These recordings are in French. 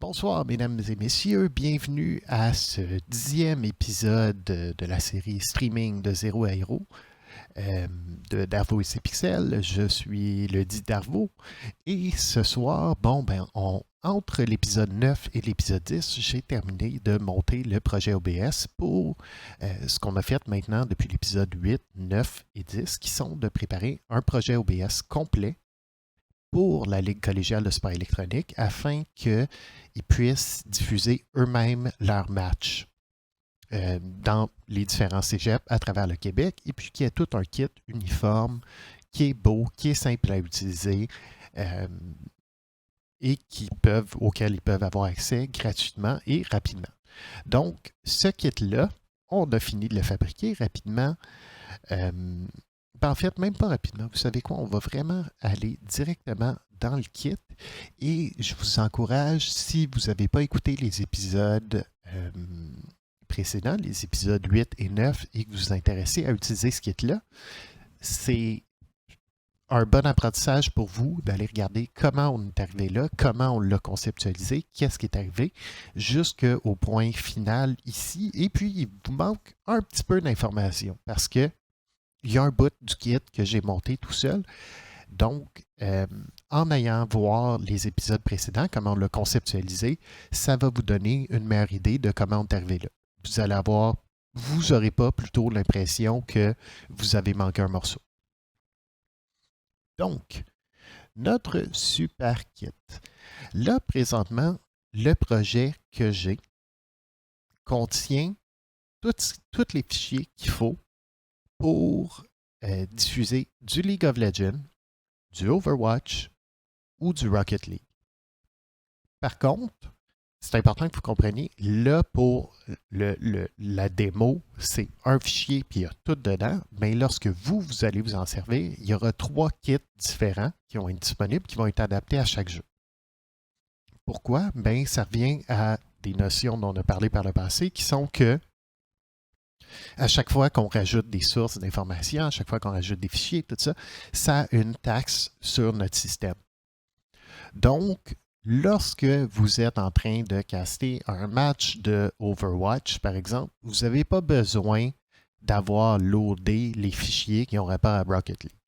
Bonsoir, mesdames et messieurs. Bienvenue à ce 10e épisode de la série streaming de Zéro à Héros de Darvo et ses pixels. Je suis le dit Darvo. Et ce soir, entre l'épisode 9 et l'épisode 10, j'ai terminé de monter le projet OBS pour ce qu'on a fait maintenant depuis l'épisode 8, 9 et 10, qui sont de préparer un projet OBS complet pour la Ligue collégiale de sport électronique afin qu'ils puissent diffuser eux-mêmes leurs matchs dans les différents cégeps à travers le Québec et puis qu'il y ait tout un kit uniforme qui est beau, qui est simple à utiliser et auquel ils peuvent avoir accès gratuitement et rapidement. Donc, ce kit-là, on a fini de le fabriquer rapidement. En fait, même pas rapidement. Vous savez quoi? On va vraiment aller directement dans le kit et je vous encourage, si vous n'avez pas écouté les épisodes précédents, les épisodes 8 et 9, et que vous vous intéressez à utiliser ce kit-là, c'est un bon apprentissage pour vous d'aller regarder comment on est arrivé là, comment on l'a conceptualisé, qu'est-ce qui est arrivé, jusqu'au point final ici. Et puis, il vous manque un petit peu d'informations parce que il y a un bout du kit que j'ai monté tout seul. Donc, en ayant voir les épisodes précédents, comment on l'a conceptualisé, ça va vous donner une meilleure idée de comment on est arrivé là. Vous n'aurez pas plutôt l'impression que vous avez manqué un morceau. Donc, notre super kit. Là, présentement, le projet que j'ai contient tous les fichiers qu'il faut pour diffuser du League of Legends, du Overwatch ou du Rocket League. Par contre, c'est important que vous compreniez, là, pour la démo, c'est un fichier puis il y a tout dedans, mais lorsque vous allez vous en servir, il y aura 3 kits différents qui vont être disponibles, qui vont être adaptés à chaque jeu. Pourquoi? Bien, ça revient à des notions dont on a parlé par le passé, qui sont que à chaque fois qu'on rajoute des sources d'informations, à chaque fois qu'on rajoute des fichiers, tout ça, ça a une taxe sur notre système. Donc, lorsque vous êtes en train de caster un match de Overwatch, par exemple, vous n'avez pas besoin d'avoir loadé les fichiers qui ont rapport à Rocket League.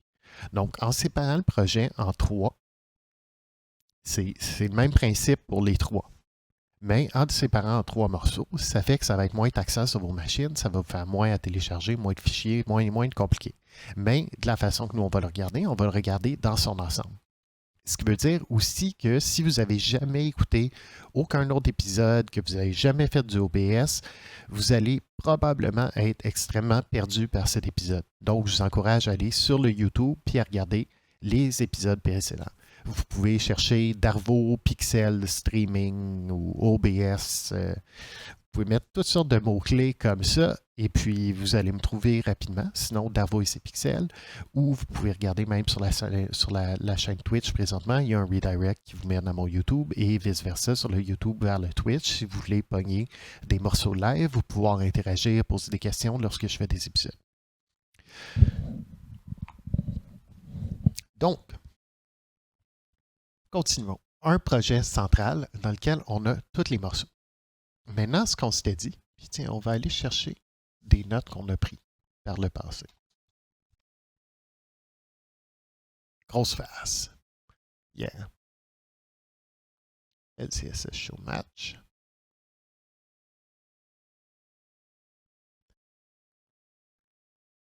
Donc, en séparant le projet en 3, c'est le même principe pour les 3. Mais en le séparant en 3 morceaux, ça fait que ça va être moins taxant sur vos machines, ça va vous faire moins à télécharger, moins de fichiers, moins de compliqué. Mais de la façon que nous, on va le regarder dans son ensemble. Ce qui veut dire aussi que si vous n'avez jamais écouté aucun autre épisode, que vous n'avez jamais fait du OBS, vous allez probablement être extrêmement perdu par cet épisode. Donc, je vous encourage à aller sur le YouTube et à regarder les épisodes précédents. Vous pouvez chercher Darvo, Pixel, Streaming ou OBS. Vous pouvez mettre toutes sortes de mots-clés comme ça et puis vous allez me trouver rapidement. Sinon, Darvo et ses pixels. Ou vous pouvez regarder même sur la chaîne Twitch présentement. Il y a un redirect qui vous mène à mon YouTube et vice-versa sur le YouTube vers le Twitch. Si vous voulez pogner des morceaux live ou pouvoir interagir, poser des questions lorsque je fais des épisodes. Donc, continuons. Un projet central dans lequel on a tous les morceaux. Maintenant, ce qu'on s'était dit, puis tiens, on va aller chercher des notes qu'on a prises par le passé. Grosse face. Yeah. LCSS Show Match.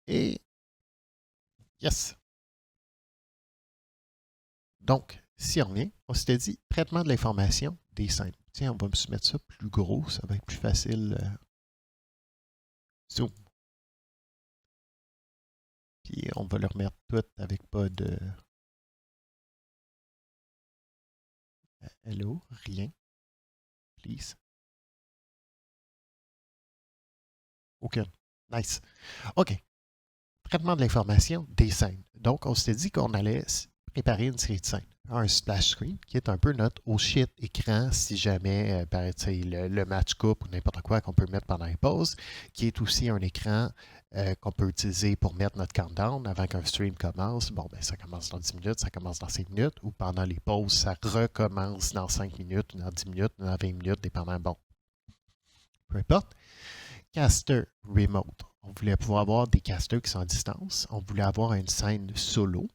Et yes. Donc, si on revient, on s'était dit traitement de l'information des scènes. Tiens, on va me mettre ça plus gros, ça va être plus facile. Zoom. Puis on va le remettre tout avec pas de. Hello, rien. Please. Aucun. Nice. OK. Traitement de l'information des scènes. Donc, on s'était dit qu'on allait préparer une série de scènes. Un splash screen, qui est un peu notre oh shit écran si jamais le match coupe ou n'importe quoi qu'on peut mettre pendant les pauses, qui est aussi un écran qu'on peut utiliser pour mettre notre countdown avant qu'un stream commence. Bon, ben ça commence dans 10 minutes, ça commence dans 5 minutes, ou pendant les pauses, ça recommence dans 5 minutes, ou dans 10 minutes, ou dans 20 minutes, dépendant. Bon, peu importe. Caster remote. On voulait pouvoir avoir des casters qui sont à distance. On voulait avoir une scène solo.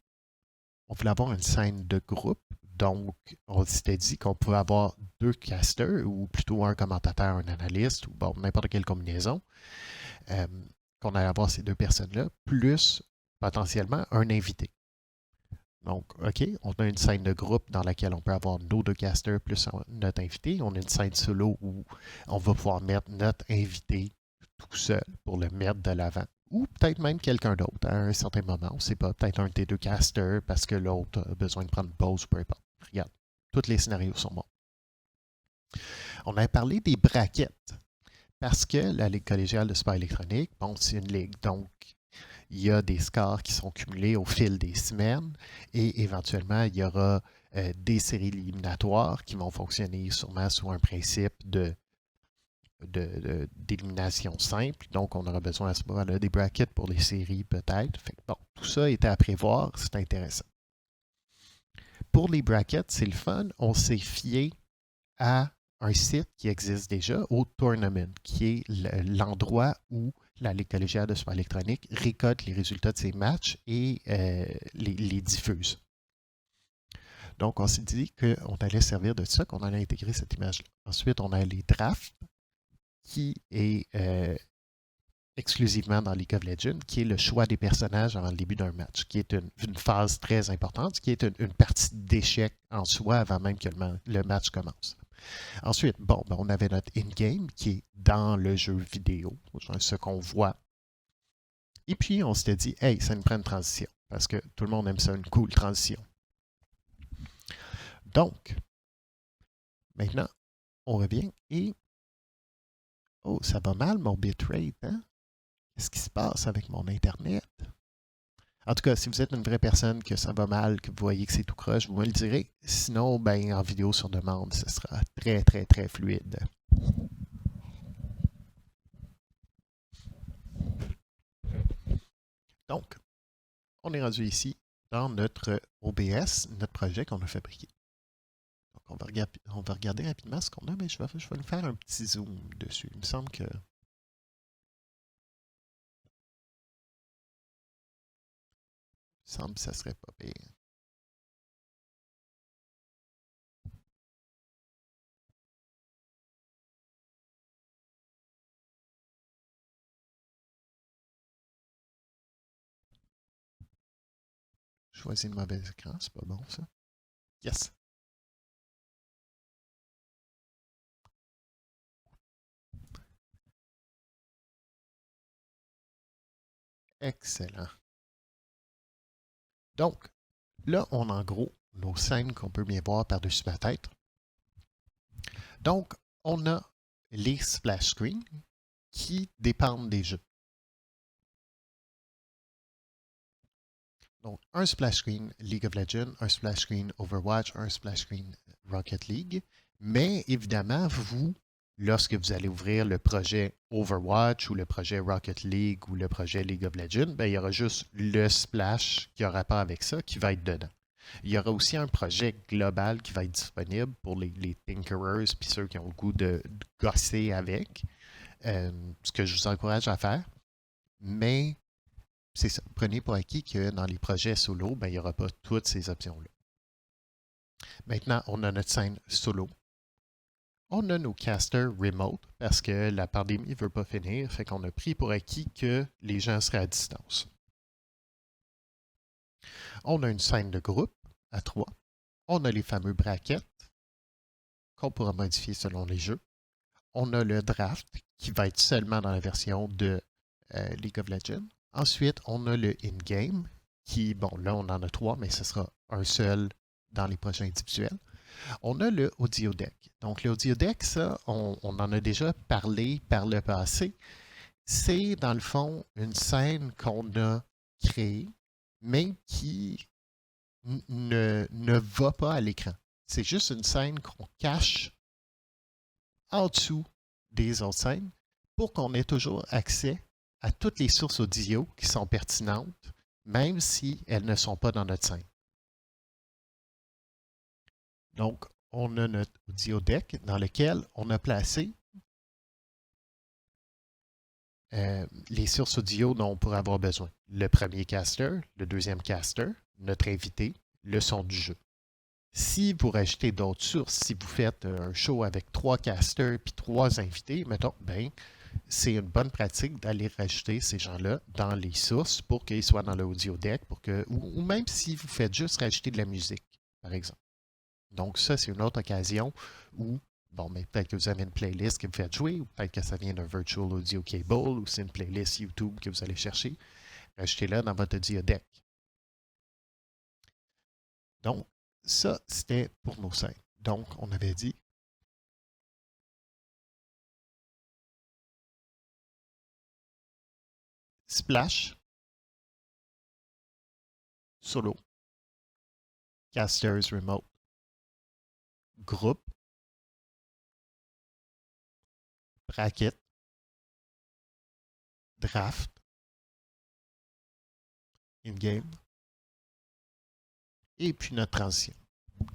On voulait avoir une scène de groupe. Donc, on s'était dit qu'on pouvait avoir 2 casters, ou plutôt un commentateur, un analyste, ou bon, n'importe quelle combinaison. Qu'on allait avoir ces 2 personnes-là, plus potentiellement un invité. Donc, OK, on a une scène de groupe dans laquelle on peut avoir nos 2 casters plus notre invité. On a une scène solo où on va pouvoir mettre notre invité tout seul pour le mettre de l'avant. Ou peut-être même quelqu'un d'autre à un certain moment. On ne sait pas, peut-être un des 2 casters parce que l'autre a besoin de prendre une pause, peu importe. Regarde, tous les scénarios sont bons. On a parlé des brackets. Parce que la Ligue collégiale de sport électronique, bon, c'est une ligue, donc il y a des scores qui sont cumulés au fil des semaines et éventuellement, il y aura des séries éliminatoires qui vont fonctionner sûrement sous un principe d'élimination simple. Donc, on aura besoin à ce moment-là des brackets pour les séries peut-être. Fait que, bon, tout ça était à prévoir, c'est intéressant. Pour les brackets, c'est le fun. On s'est fié à un site qui existe déjà, au Tournament, qui est l'endroit où la Ligue collégiale de sport électronique récolte les résultats de ses matchs et les diffuse. Donc, on s'est dit qu'on allait servir de ça, qu'on allait intégrer cette image-là. Ensuite, on a les drafts, qui est exclusivement dans League of Legends, qui est le choix des personnages avant le début d'un match, qui est une phase très importante, qui est une partie d'échec en soi avant même que le match commence. Ensuite, bon, ben on avait notre in-game qui est dans le jeu vidéo, ce qu'on voit. Et puis, on s'était dit, hey, ça nous prend une transition, parce que tout le monde aime ça, une cool transition. Donc, maintenant, on revient et... Oh, ça va mal mon bitrate, hein? Qu'est-ce qui se passe avec mon Internet? En tout cas, si vous êtes une vraie personne, que ça va mal, que vous voyez que c'est tout croche, vous me le direz. Sinon, ben, en vidéo sur demande, ce sera très, très, très fluide. Donc, on est rendu ici dans notre OBS, notre projet qu'on a fabriqué. Donc, on va regarder rapidement ce qu'on a, mais je vais nous faire un petit zoom dessus. Il me semble que... Il me semble que ça serait pas pire. Je choisis le mauvais écran, c'est pas bon ça. Yes! Excellent. Donc, là, on a en gros nos scènes qu'on peut bien voir par-dessus ma tête. Donc, on a les splash screens qui dépendent des jeux. Donc, un splash screen League of Legends, un splash screen Overwatch, un splash screen Rocket League. Mais évidemment, vous, lorsque vous allez ouvrir le projet Overwatch ou le projet Rocket League ou le projet League of Legends, ben, il y aura juste le splash qui a rapport avec ça qui va être dedans. Il y aura aussi un projet global qui va être disponible pour les tinkerers puis ceux qui ont le goût de gosser avec, ce que je vous encourage à faire. Mais c'est ça. Prenez pour acquis que dans les projets solo, ben, il n'y aura pas toutes ces options-là. Maintenant, on a notre scène solo. On a nos casters remote parce que la pandémie ne veut pas finir, fait qu'on a pris pour acquis que les gens seraient à distance. On a une scène de groupe à 3. On a les fameux brackets qu'on pourra modifier selon les jeux. On a le draft qui va être seulement dans la version de League of Legends. Ensuite, on a le in-game qui, bon, là, on en a 3, mais ce sera un seul dans les prochains individuels. On a le audio deck. Donc, le audio deck, ça, on en a déjà parlé par le passé. C'est, dans le fond, une scène qu'on a créée, mais qui ne va pas à l'écran. C'est juste une scène qu'on cache en dessous des autres scènes pour qu'on ait toujours accès à toutes les sources audio qui sont pertinentes, même si elles ne sont pas dans notre scène. Donc, on a notre audio deck dans lequel on a placé les sources audio dont on pourrait avoir besoin. Le premier caster, le deuxième caster, notre invité, le son du jeu. Si vous rajoutez d'autres sources, si vous faites un show avec 3 casters puis 3 invités, mettons, ben, c'est une bonne pratique d'aller rajouter ces gens-là dans les sources pour qu'ils soient dans l'audio deck, ou même si vous faites juste rajouter de la musique, par exemple. Donc, ça, c'est une autre occasion où, bon, mais peut-être que vous avez une playlist que vous faites jouer, ou peut-être que ça vient d'un virtual audio cable, ou c'est une playlist YouTube que vous allez chercher. Rajoutez-la dans votre audio deck. Donc, ça, c'était pour nos scènes. Donc, on avait dit Splash, solo, casters remote, groupe, bracket, draft, in-game, et puis notre transition.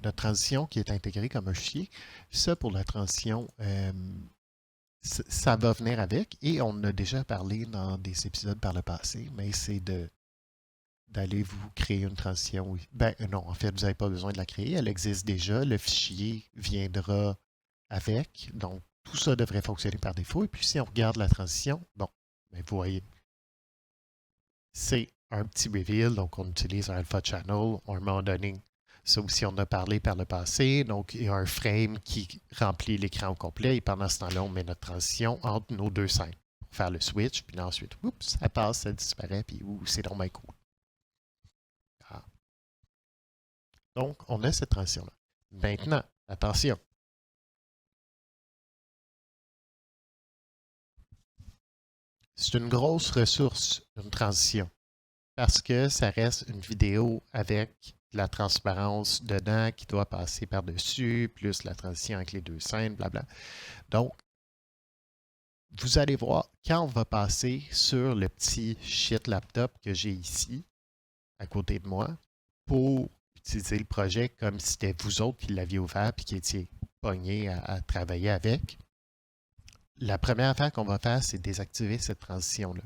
Notre transition qui est intégrée comme un fichier. Ça, pour la transition, ça va venir avec, et on a déjà parlé dans des épisodes par le passé, mais c'est d'aller vous créer une transition. Ben non, en fait, vous n'avez pas besoin de la créer, elle existe déjà, le fichier viendra avec, donc tout ça devrait fonctionner par défaut. Et puis si on regarde la transition, bon, ben, vous voyez, c'est un petit reveal, donc on utilise un alpha channel, à un moment donné. Ça aussi, on en a parlé par le passé. Donc, il y a un frame qui remplit l'écran au complet et pendant ce temps-là, on met notre transition entre nos deux scènes pour faire le switch. Puis ensuite, oups, ça passe, ça disparaît, puis c'est vraiment cool. Ah. Donc, on a cette transition-là. Maintenant, attention. C'est une grosse ressource, une transition, parce que ça reste une vidéo avec la transparence dedans qui doit passer par-dessus, plus la transition avec les deux scènes, blabla. Donc, vous allez voir, quand on va passer sur le petit shit laptop que j'ai ici, à côté de moi, pour utiliser le projet comme si c'était vous autres qui l'aviez ouvert et qui étiez pognés à travailler avec, la première affaire qu'on va faire, c'est désactiver cette transition-là.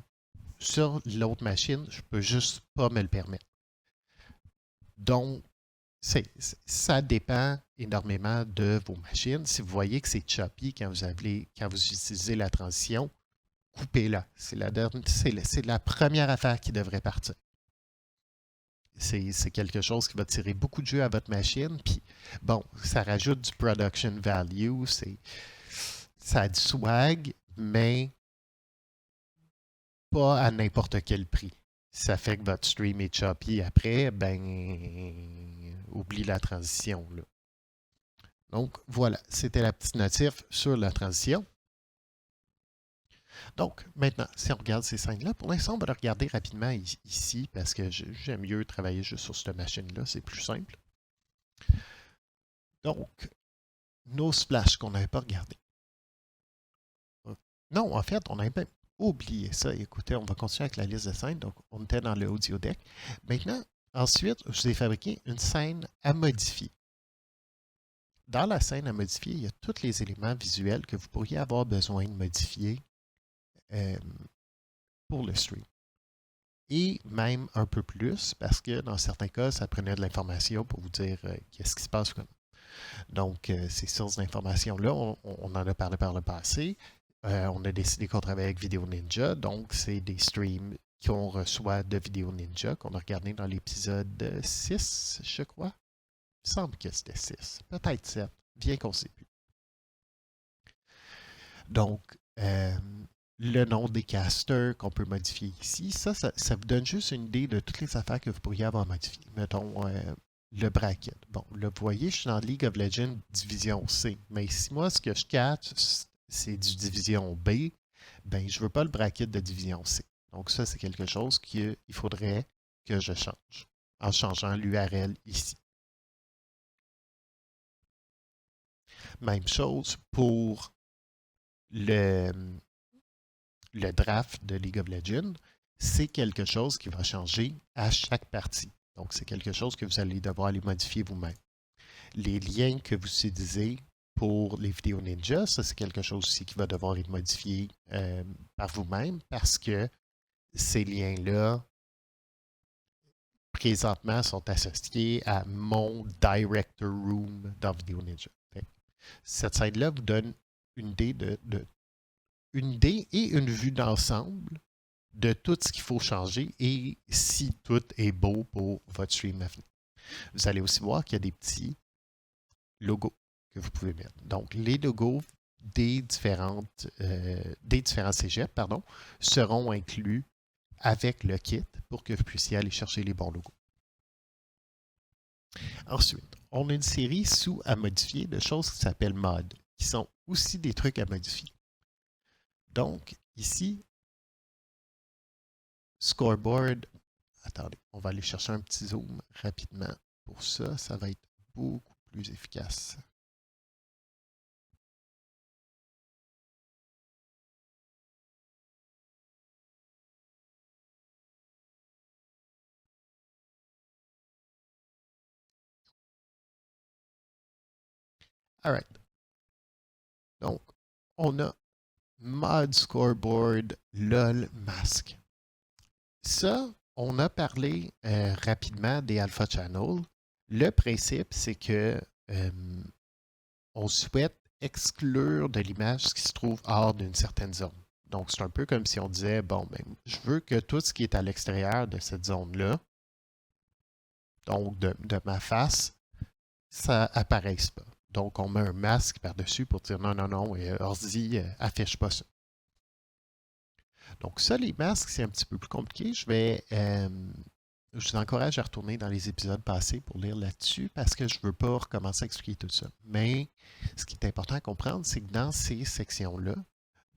Sur l'autre machine, je ne peux juste pas me le permettre. Donc, ça dépend énormément de vos machines. Si vous voyez que c'est choppy quand vous utilisez la transition, coupez-la. C'est la première affaire qui devrait partir. C'est quelque chose qui va tirer beaucoup de jus à votre machine. Puis, bon, ça rajoute du production value. Ça a du swag, mais pas à n'importe quel prix. Ça fait que votre stream est choppy après, ben, oublie la transition, là. Donc, voilà, c'était la petite notif sur la transition. Donc, maintenant, si on regarde ces scènes-là, pour l'instant, on va le regarder rapidement ici parce que j'aime mieux travailler juste sur cette machine-là, c'est plus simple. Donc, nos splashes qu'on n'avait pas regardés. Non, en fait, on avait même oublié ça. Écoutez, on va continuer avec la liste de scènes. Donc, on était dans le audio deck. Maintenant, ensuite, je vous ai fabriqué une scène à modifier. Dans la scène à modifier, il y a tous les éléments visuels que vous pourriez avoir besoin de modifier pour le stream. Et même un peu plus, parce que dans certains cas, ça prenait de l'information pour vous dire qu'est-ce qui se passe. Donc, ces sources d'informations-là, on en a parlé par le passé. On a décidé qu'on travaille avec Video Ninja, donc c'est des streams qu'on reçoit de Video Ninja, qu'on a regardé dans l'épisode 6, je crois. Il me semble que c'était 6, peut-être 7, bien qu'on ne sait plus. Donc, le nom des casters qu'on peut modifier ici, ça vous donne juste une idée de toutes les affaires que vous pourriez avoir modifiées. Mettons le bracket. Bon, là, vous voyez, je suis dans League of Legends Division C. Mais si moi, ce que je catch, c'est du Division B, ben, je ne veux pas le bracket de Division C. Donc, ça, c'est quelque chose qu'il faudrait que je change en changeant l'URL ici. Même chose pour le le draft de League of Legends, c'est quelque chose qui va changer à chaque partie. Donc, c'est quelque chose que vous allez devoir aller modifier vous-même. Les liens que vous utilisez pour les vidéos ninja, ça, c'est quelque chose aussi qui va devoir être modifié par vous-même parce que ces liens-là, présentement, sont associés à mon Director Room dans Vidéo Ninja. Cette scène-là vous donne une idée une idée et une vue d'ensemble de tout ce qu'il faut changer et si tout est beau pour votre stream à venir. Vous allez aussi voir qu'il y a des petits logos que vous pouvez mettre. Donc, les logos des différents cégeps seront inclus avec le kit pour que vous puissiez aller chercher les bons logos. Ensuite, on a une série sous à modifier de choses qui s'appellent mods, qui sont aussi des trucs à modifier. Donc, ici, scoreboard. Attendez, on va aller chercher un petit zoom rapidement. Pour ça, ça va être beaucoup plus efficace. All right. Donc, on a Mod Scoreboard LOL Mask. Ça, on a parlé rapidement des Alpha Channels. Le principe, c'est que on souhaite exclure de l'image ce qui se trouve hors d'une certaine zone. Donc, c'est un peu comme si on disait, bon, ben, je veux que tout ce qui est à l'extérieur de cette zone-là, donc de ma face, ça apparaisse pas. Donc, on met un masque par-dessus pour dire non, non, non, et ordi, affiche pas ça. Donc, ça, les masques, c'est un petit peu plus compliqué. Je vous encourage à retourner dans les épisodes passés pour lire là-dessus parce que je ne veux pas recommencer à expliquer tout ça. Mais ce qui est important à comprendre, c'est que dans ces sections-là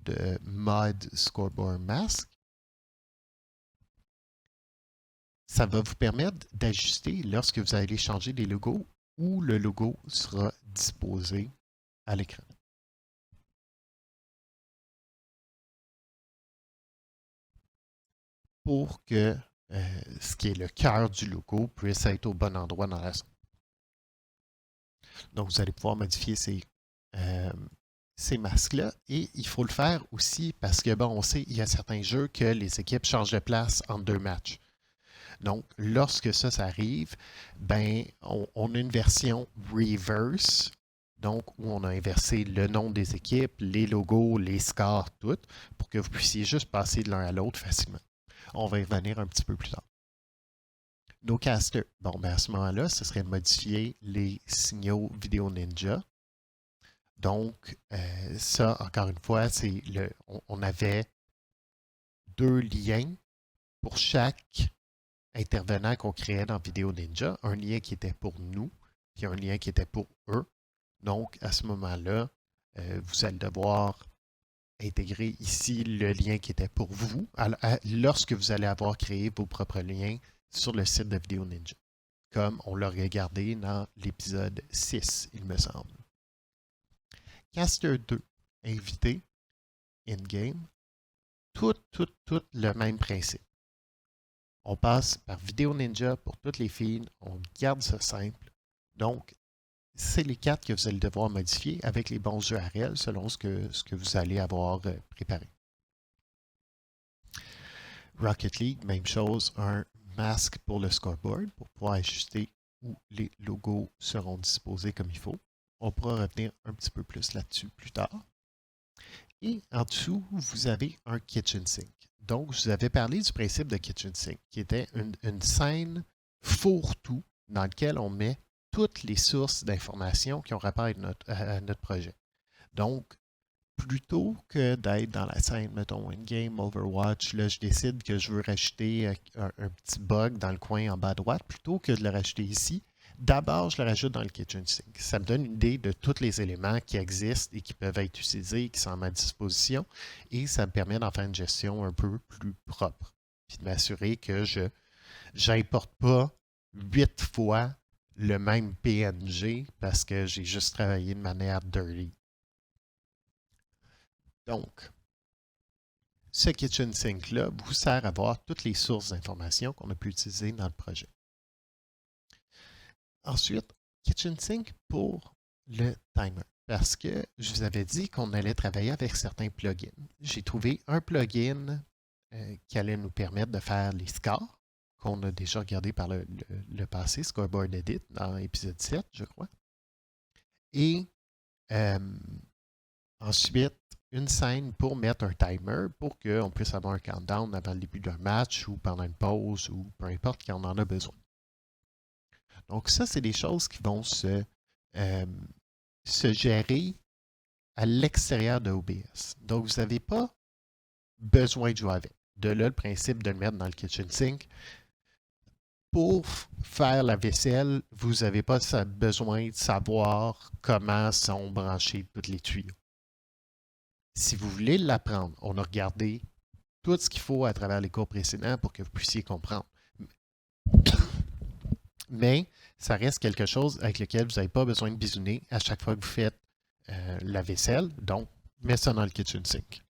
de Mod Scoreboard Mask, ça va vous permettre d'ajuster lorsque vous allez changer les logos où le logo sera disposé à l'écran. Pour que ce qui est le cœur du logo puisse être au bon endroit dans la zone. Donc, vous allez pouvoir modifier ces masques-là. Et il faut le faire aussi parce que, bon, on sait, il y a certains jeux que les équipes changent de place en 2 matchs. Donc, lorsque ça arrive, ben, on a une version reverse, donc où on a inversé le nom des équipes, les logos, les scores, tout, pour que vous puissiez juste passer de l'un à l'autre facilement. On va y revenir un petit peu plus tard. Nos casters, bon, ben à ce moment-là, ce serait de modifier les signaux Vidéo Ninja. Donc, ça, encore une fois, on avait 2 liens pour chaque intervenant qu'on créait dans Vidéo Ninja. Un lien qui était pour nous, puis un lien qui était pour eux. Donc, à ce moment-là, vous allez devoir intégrer ici le lien qui était pour vous lorsque vous allez avoir créé vos propres liens sur le site de Vidéo Ninja, comme on l'a regardé dans l'épisode 6, il me semble. Caster 2, invité, in-game, tout le même principe. On passe par Vidéo Ninja pour toutes les feeds, on garde ça simple. Donc, c'est les 4 que vous allez devoir modifier avec les bons URL selon ce que vous allez avoir préparé. Rocket League, même chose, un masque pour le scoreboard pour pouvoir ajuster où les logos seront disposés comme il faut. On pourra revenir un petit peu plus là-dessus plus tard. Et en dessous, vous avez un kitchen sink. Donc, je vous avais parlé du principe de kitchen sink, qui était une scène fourre-tout dans laquelle on met toutes les sources d'informations qui ont rapport à notre projet. Donc, plutôt que d'être dans la scène, mettons, in-game, Overwatch, là, je décide que je veux rajouter un petit bug dans le coin en bas à droite, plutôt que de le rajouter ici, d'abord, je le rajoute dans le kitchen sink. Ça me donne une idée de tous les éléments qui existent et qui peuvent être utilisés, qui sont à ma disposition, et ça me permet d'en faire une gestion un peu plus propre, puis de m'assurer que je n'importe pas 8 fois le même PNG parce que j'ai juste travaillé de manière dirty. Donc, ce kitchen sink-là vous sert à voir toutes les sources d'informations qu'on a pu utiliser dans le projet. Ensuite, kitchen sink pour le timer. Parce que je vous avais dit qu'on allait travailler avec certains plugins. J'ai trouvé un plugin qui allait nous permettre de faire les scores qu'on a déjà regardé par le passé, Scoreboard Edit, dans l'épisode 7, je crois. Et ensuite, une scène pour mettre un timer pour qu'on puisse avoir un countdown avant le début d'un match ou pendant une pause ou peu importe quand on en a besoin. Donc ça, c'est des choses qui vont se gérer à l'extérieur de OBS. Donc, vous n'avez pas besoin de jouer avec. De là, le principe de le mettre dans le kitchen sink. Pour faire la vaisselle, vous n'avez pas besoin de savoir comment sont branchés tous les tuyaux. Si vous voulez l'apprendre, on a regardé tout ce qu'il faut à travers les cours précédents pour que vous puissiez comprendre. Mais ça reste quelque chose avec lequel vous n'avez pas besoin de bisouner à chaque fois que vous faites la vaisselle. Donc, mettez ça dans le kitchen sink.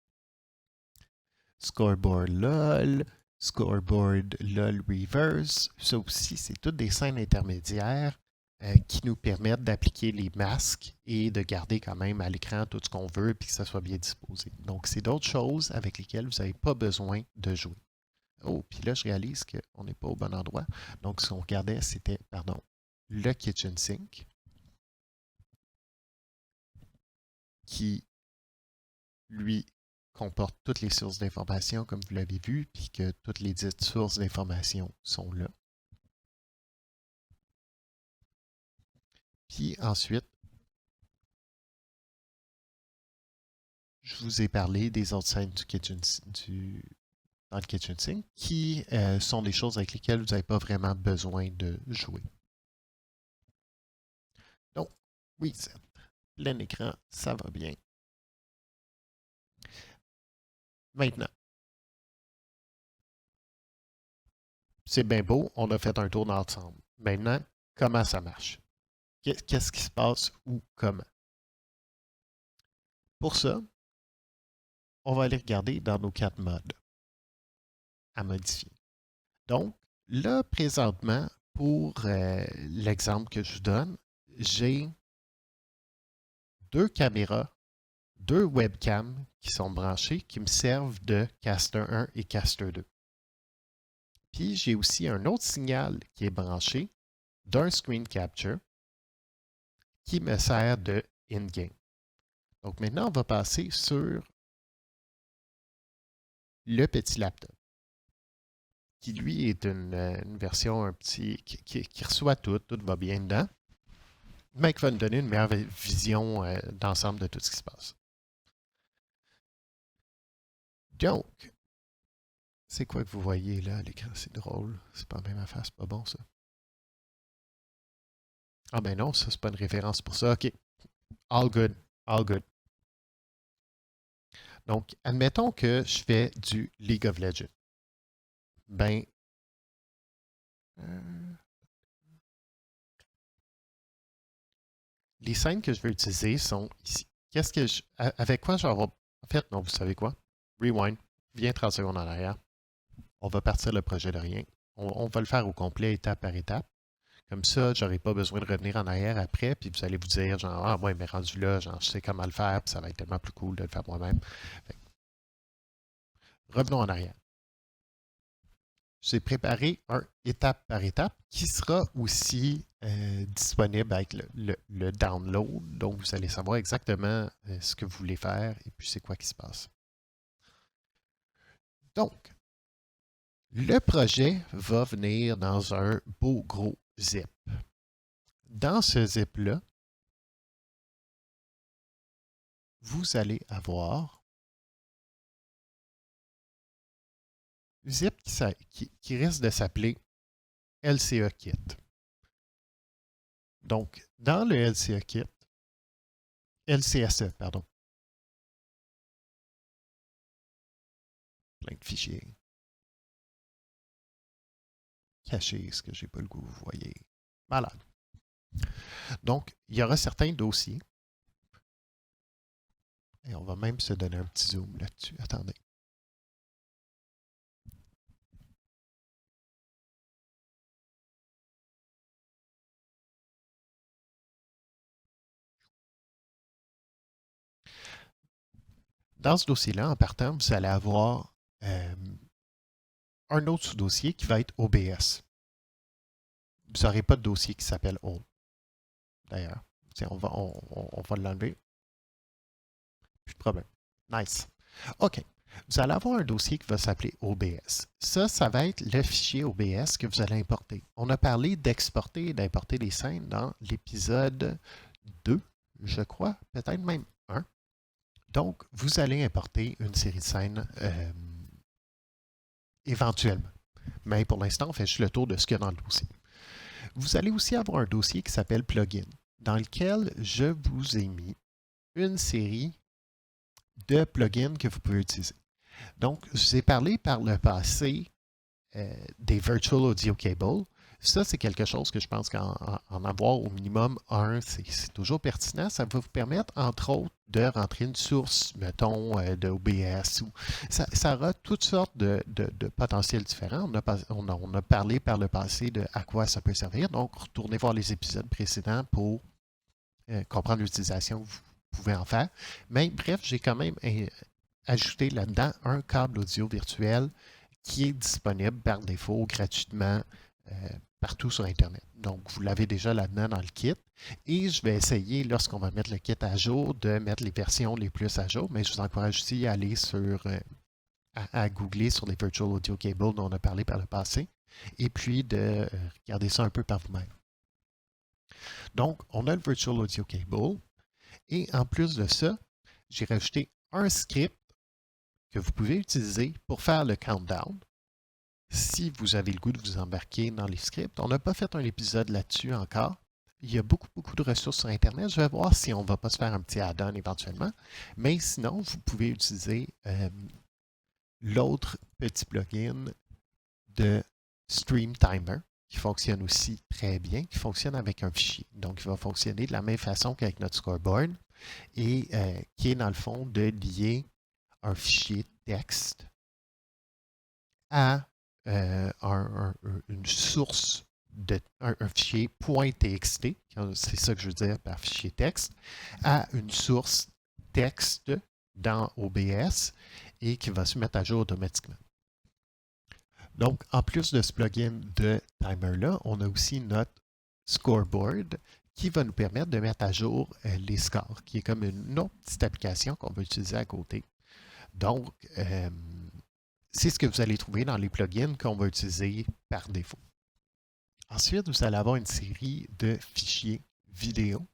Scoreboard LOL, Scoreboard LOL Reverse. Ça aussi, c'est toutes des scènes intermédiaires qui nous permettent d'appliquer les masques et de garder quand même à l'écran tout ce qu'on veut et que ça soit bien disposé. Donc, c'est d'autres choses avec lesquelles vous n'avez pas besoin de jouer. Oh, puis là, je réalise qu'on n'est pas au bon endroit. Donc, ce qu'on regardait, c'était, le kitchen sink qui, lui, comporte toutes les sources d'informations, comme vous l'avez vu, puis que toutes les dites sources d'informations sont là. Puis ensuite, je vous ai parlé des autres scènes dans le kitchen sink qui sont des choses avec lesquelles vous n'avez pas vraiment besoin de jouer. Donc, oui, plein écran, ça va bien. Maintenant, c'est bien beau, on a fait un tour d'ensemble. Maintenant, comment ça marche? Qu'est-ce qui se passe ou comment? Pour ça, on va aller regarder dans nos 4 modes à modifier. Donc, là, présentement, pour l'exemple que je vous donne, j'ai 2 caméras, 2 webcams qui sont branchées, qui me servent de Caster 1 et Caster 2. Puis, j'ai aussi un autre signal qui est branché d'un screen capture qui me sert de in-game. Donc, maintenant, on va passer sur le petit laptop, qui lui est une version un petit qui reçoit tout va bien dedans, mais qui va nous donner une meilleure vision d'ensemble de tout ce qui se passe. Donc, c'est quoi que vous voyez là à l'écran? C'est drôle. C'est pas même affaire, c'est pas bon ça. Ah ben non, ça c'est pas une référence pour ça. OK. All good. All good. Donc, admettons que je fais du League of Legends. Ben, les scènes que je vais utiliser sont ici. Avec quoi je vais avoir... En fait, non, vous savez quoi? Rewind. Viens 30 secondes en arrière. On va partir le projet de rien. On va le faire au complet, étape par étape. Comme ça, je n'aurai pas besoin de revenir en arrière après, puis vous allez vous dire, genre, ah, ouais, mais rendu là, genre, je sais comment le faire, puis ça va être tellement plus cool de le faire moi-même. Revenons en arrière. J'ai préparé un étape par étape qui sera aussi disponible avec le download. Donc, vous allez savoir exactement ce que vous voulez faire et puis c'est quoi qui se passe. Donc, le projet va venir dans un beau gros zip. Dans ce zip-là, vous allez avoir zip qui risque de s'appeler LCE Kit. Donc, dans le LCE Kit, LCSE, pardon. Plein de fichiers. Cacher ce que j'ai pas le goût, vous voyez. Malade. Donc, il y aura certains dossiers. Et on va même se donner un petit zoom là-dessus. Attendez. Dans ce dossier-là, en partant, vous allez avoir un autre sous-dossier qui va être OBS. Vous n'aurez pas de dossier qui s'appelle Home, d'ailleurs. On va l'enlever. Plus de problème. Nice. OK. Vous allez avoir un dossier qui va s'appeler OBS. Ça va être le fichier OBS que vous allez importer. On a parlé d'exporter et d'importer des scènes dans l'épisode 2, je crois, peut-être même 1. Donc, vous allez importer une série de scènes éventuellement. Mais pour l'instant, on fait juste le tour de ce qu'il y a dans le dossier. Vous allez aussi avoir un dossier qui s'appelle Plugin, dans lequel je vous ai mis une série de plugins que vous pouvez utiliser. Donc, je vous ai parlé par le passé des Virtual Audio Cable. Ça, c'est quelque chose que je pense qu'en avoir au minimum un, c'est toujours pertinent. Ça va vous permettre, entre autres, de rentrer une source, mettons, de OBS. Ça aura toutes sortes de potentiels différents. On a parlé par le passé de à quoi ça peut servir. Donc, retournez voir les épisodes précédents pour comprendre l'utilisation que vous pouvez en faire. Mais bref, j'ai quand même ajouté là-dedans un câble audio virtuel qui est disponible par défaut gratuitement partout sur Internet. Donc, vous l'avez déjà là-dedans dans le kit. Et je vais essayer, lorsqu'on va mettre le kit à jour, de mettre les versions les plus à jour. Mais je vous encourage aussi à aller à googler sur les Virtual Audio Cable dont on a parlé par le passé. Et puis de regarder ça un peu par vous-même. Donc, on a le Virtual Audio Cable. Et en plus de ça, j'ai rajouté un script que vous pouvez utiliser pour faire le countdown. Si vous avez le goût de vous embarquer dans les scripts, on n'a pas fait un épisode là-dessus encore. Il y a beaucoup, beaucoup de ressources sur Internet. Je vais voir si on ne va pas se faire un petit add-on éventuellement. Mais sinon, vous pouvez utiliser l'autre petit plugin de Stream Timer qui fonctionne aussi très bien, qui fonctionne avec un fichier. Donc, il va fonctionner de la même façon qu'avec notre scoreboard et qui est dans le fond de lier un fichier texte à une source, un fichier .txt, c'est ça que je veux dire par fichier texte, à une source texte dans OBS et qui va se mettre à jour automatiquement. Donc, en plus de ce plugin de timer-là, on a aussi notre scoreboard qui va nous permettre de mettre à jour les scores, qui est comme une autre petite application qu'on va utiliser à côté. Donc, c'est ce que vous allez trouver dans les plugins qu'on va utiliser par défaut. Ensuite, vous allez avoir une série de fichiers vidéo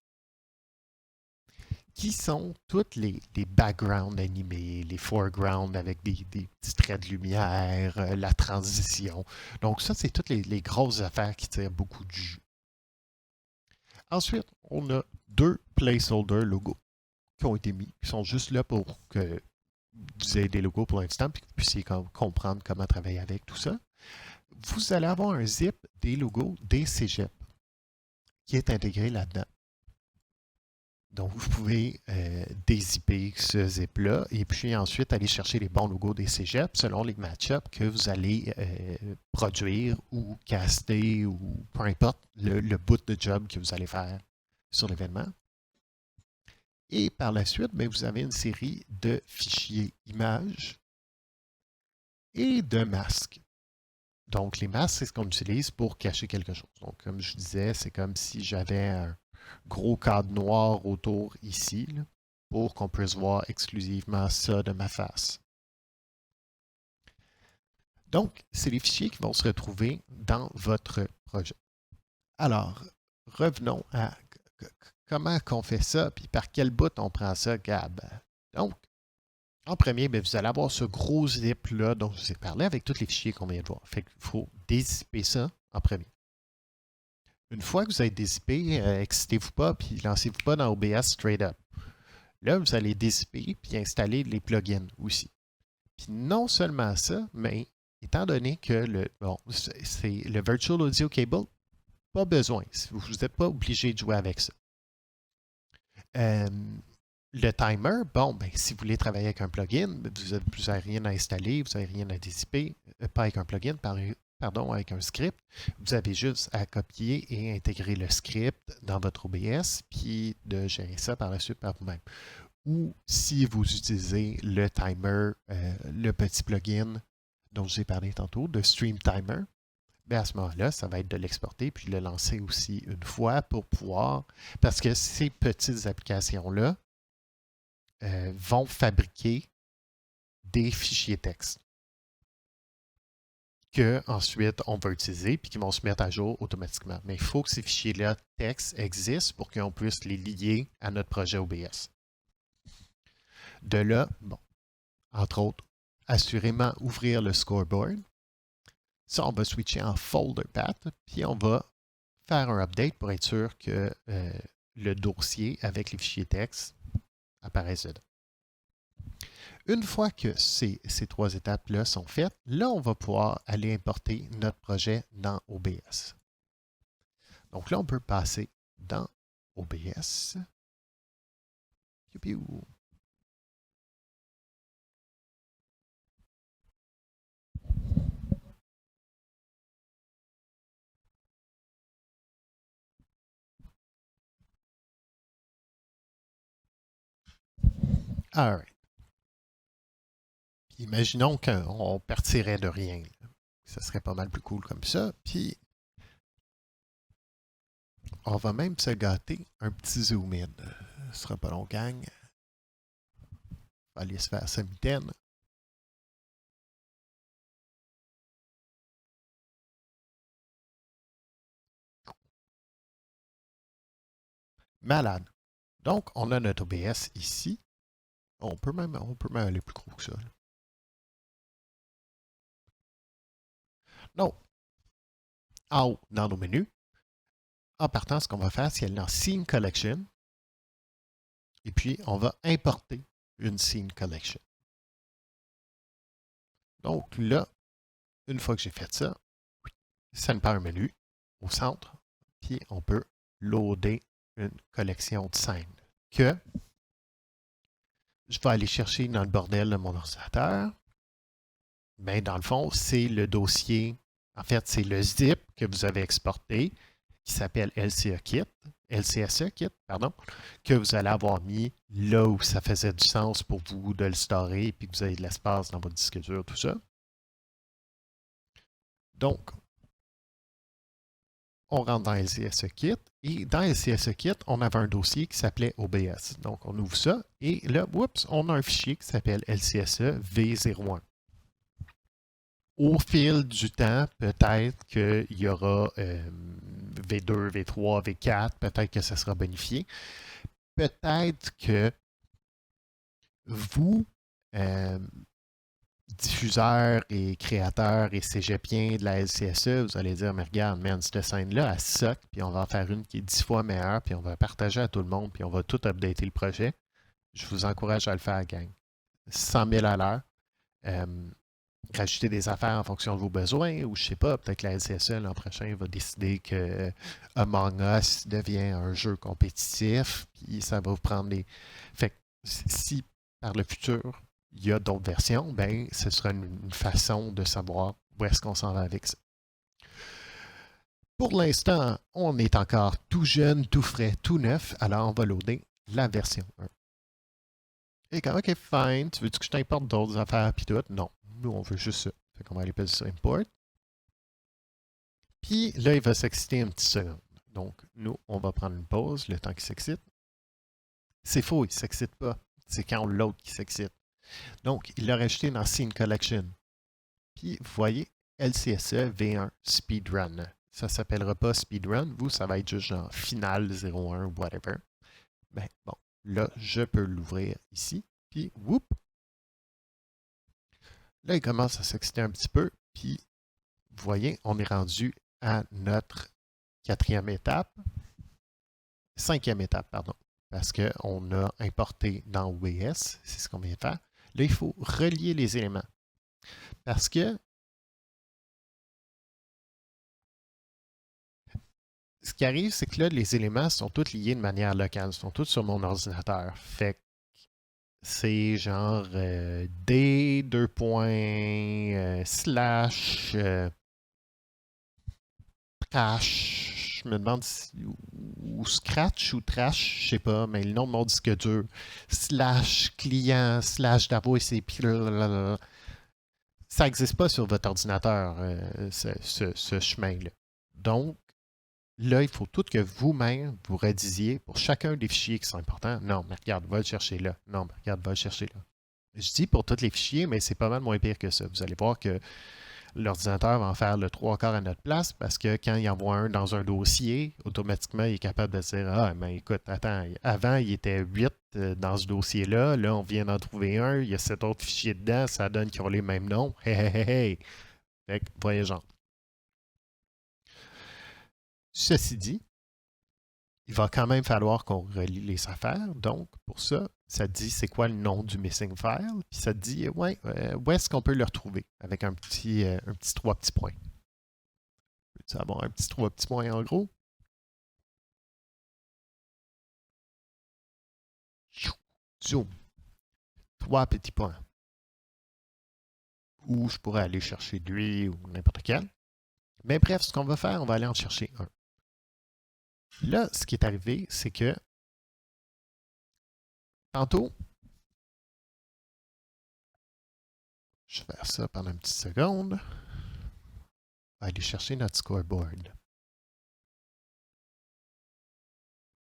qui sont tous les backgrounds animés, les foregrounds avec des petits traits de lumière, la transition. Donc ça, c'est toutes les grosses affaires qui tirent beaucoup de jus. Ensuite, on a deux placeholder logos qui ont été mis, qui sont juste là pour que vous ayez des logos pour l'instant, puis que vous puissiez comprendre comment travailler avec tout ça. Vous allez avoir un zip des logos des cégeps qui est intégré là-dedans. Donc, vous pouvez dézipper ce zip-là et puis ensuite aller chercher les bons logos des cégeps selon les match-ups que vous allez produire ou caster ou peu importe le bout de job que vous allez faire sur l'événement. Et par la suite, bien, vous avez une série de fichiers images et de masques. Donc, les masques, c'est ce qu'on utilise pour cacher quelque chose. Donc, comme je disais, c'est comme si j'avais un gros cadre noir autour ici, là, pour qu'on puisse voir exclusivement ça de ma face. Donc, c'est les fichiers qui vont se retrouver dans votre projet. Alors, revenons à comment on fait ça, puis par quel bout on prend ça, Gab. Donc, en premier, bien, vous allez avoir ce gros zip-là dont je vous ai parlé avec tous les fichiers qu'on vient de voir. Fait qu'il faut dézipper ça en premier. Une fois que vous avez dézippé, excitez-vous pas, puis lancez-vous pas dans OBS straight up. Là, vous allez dézipper, puis installer les plugins aussi. Puis non seulement ça, mais étant donné que c'est le Virtual Audio Cable, pas besoin. Vous n'êtes pas obligé de jouer avec ça. Le timer, bon, ben, si vous voulez travailler avec un plugin, vous n'avez rien à installer, vous n'avez rien à dézipper, pas avec un plugin, pardon, avec un script. Vous avez juste à copier et intégrer le script dans votre OBS, puis de gérer ça par la suite par vous-même. ou si vous utilisez le timer, le petit plugin dont j'ai parlé tantôt, de Stream Timer, bien à ce moment-là, ça va être de l'exporter puis de le lancer aussi une fois pour pouvoir, parce que ces petites applications-là vont fabriquer des fichiers texte qu'ensuite on va utiliser puis qui vont se mettre à jour automatiquement. Mais il faut que ces fichiers-là texte existent pour qu'on puisse les lier à notre projet OBS. De là, bon, entre autres, assurément ouvrir le scoreboard. Ça, on va switcher en folder path, puis on va faire un update pour être sûr que le dossier avec les fichiers texte apparaissent dedans. Une fois que ces trois étapes-là sont faites, là, on va pouvoir aller importer notre projet dans OBS. Donc là, on peut passer dans OBS. All right. Imaginons qu'on partirait de rien. Ça serait pas mal plus cool comme ça. Puis, on va même se gâter un petit zoom in. Ce sera pas long, gang. On va aller se faire sa mitaine. Malade. Donc, on a notre OBS ici. On peut même aller plus gros que ça. Là. Non. En haut, dans nos menus, en partant, ce qu'on va faire, c'est aller dans Scene Collection. Et puis, on va importer une Scene Collection. Donc là, une fois que j'ai fait ça, ça me prend un menu au centre. Puis, on peut loader une collection de scènes que je vais aller chercher dans le bordel de mon ordinateur. Bien, dans le fond, c'est le dossier, en fait, c'est le zip que vous avez exporté qui s'appelle LCSE Kit, pardon, que vous allez avoir mis là où ça faisait du sens pour vous de le storer et que vous avez de l'espace dans votre disque dur, tout ça. Donc, on rentre dans LCSE Kit et dans LCSE Kit, on avait un dossier qui s'appelait OBS. Donc, on ouvre ça et là, oups, on a un fichier qui s'appelle LCSE V01. Au fil du temps, peut-être qu'il y aura V2, V3, V4, peut-être que ça sera bonifié. Peut-être que vous, diffuseurs et créateurs et cégepiens de la LCSE, vous allez dire, mais regarde, man, cette scène-là, elle soque, puis on va en faire une qui est 10 fois meilleure, puis on va partager à tout le monde, puis on va tout updater le projet. Je vous encourage à le faire, gang. 100 000 à l'heure. Rajouter des affaires en fonction de vos besoins, ou je sais pas, peut-être que la LCSE l'an prochain va décider que Among Us devient un jeu compétitif, puis ça va vous prendre des... Fait que si par le futur, il y a d'autres versions, ben ce sera une façon de savoir où est-ce qu'on s'en va avec ça. Pour l'instant, on est encore tout jeune, tout frais, tout neuf, alors on va loader la version 1. Et comme, OK, fine, tu veux-tu que je t'importe d'autres affaires puis tout? Non. Nous, on veut juste ça. Fait qu'on va aller passer sur Import. Puis là, il va s'exciter un petit seconde. Donc, nous, on va prendre une pause, le temps qu'il s'excite. C'est faux, il ne s'excite pas. C'est quand l'autre qui s'excite. Donc, il l'a rajouté dans Scene Collection. Puis, vous voyez, LCSE V1 Speedrun. Ça ne s'appellera pas Speedrun. Vous, ça va être juste genre Final 01 ou whatever. Ben, bon, là, je peux l'ouvrir ici. Puis, whoop! Là, il commence à s'exciter un petit peu. Puis, vous voyez, on est rendu à notre cinquième étape, pardon, parce qu'on a importé dans OBS, c'est ce qu'on vient de faire. Là, il faut relier les éléments. Parce que ce qui arrive, c'est que là, les éléments sont tous liés de manière locale, sont tous sur mon ordinateur. Fait que c'est genre D, 2 points, slash, trash, je me demande ou Scratch ou Trash, je sais pas, mais le nom de mon disque dur, slash client, slash Davos, et puis ça n'existe pas sur votre ordinateur, ce chemin-là. Donc, là, il faut tout que vous-même vous rédisiez pour chacun des fichiers qui sont importants. Non, mais regarde, va le chercher là. Non, mais regarde, va le chercher là. Je dis pour tous les fichiers, mais c'est pas mal moins pire que ça. Vous allez voir que l'ordinateur va en faire le trois quarts à notre place parce que quand il envoie un dans un dossier, automatiquement, il est capable de dire ah, mais écoute, attends, avant, il était 8 dans ce dossier-là. Là, on vient d'en trouver un. Il y a 7 autres fichiers dedans. Ça donne qu'ils ont les mêmes noms. Hey, hey, hey, hey. Fait que, voyez-en. Ceci dit, il va quand même falloir qu'on relie les affaires. Donc, pour ça, ça dit c'est quoi le nom du missing file, puis ça dit ouais, où est-ce qu'on peut le retrouver avec un petit trois petits points. Peux-tu avoir un petit trois petits points en gros? Zoom. Trois petits points. Ou je pourrais aller chercher lui ou n'importe quel. Mais bref, ce qu'on va faire, on va aller en chercher un. Là, ce qui est arrivé, c'est que tantôt, je vais faire ça pendant une petite seconde. On va aller chercher notre scoreboard.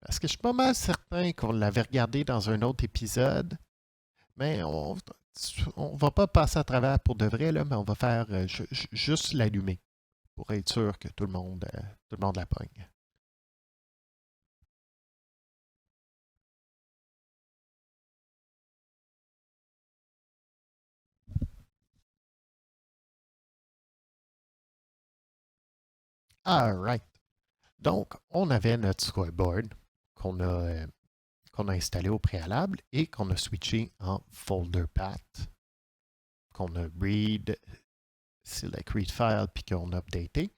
Parce que je suis pas mal certain qu'on l'avait regardé dans un autre épisode, mais on ne va pas passer à travers pour de vrai, là, mais on va faire juste l'allumer pour être sûr que tout le monde la pogne. All right. Donc, on avait notre scoreboard qu'on a installé au préalable et qu'on a switché en folder path, qu'on a read, select read file, puis qu'on a updaté.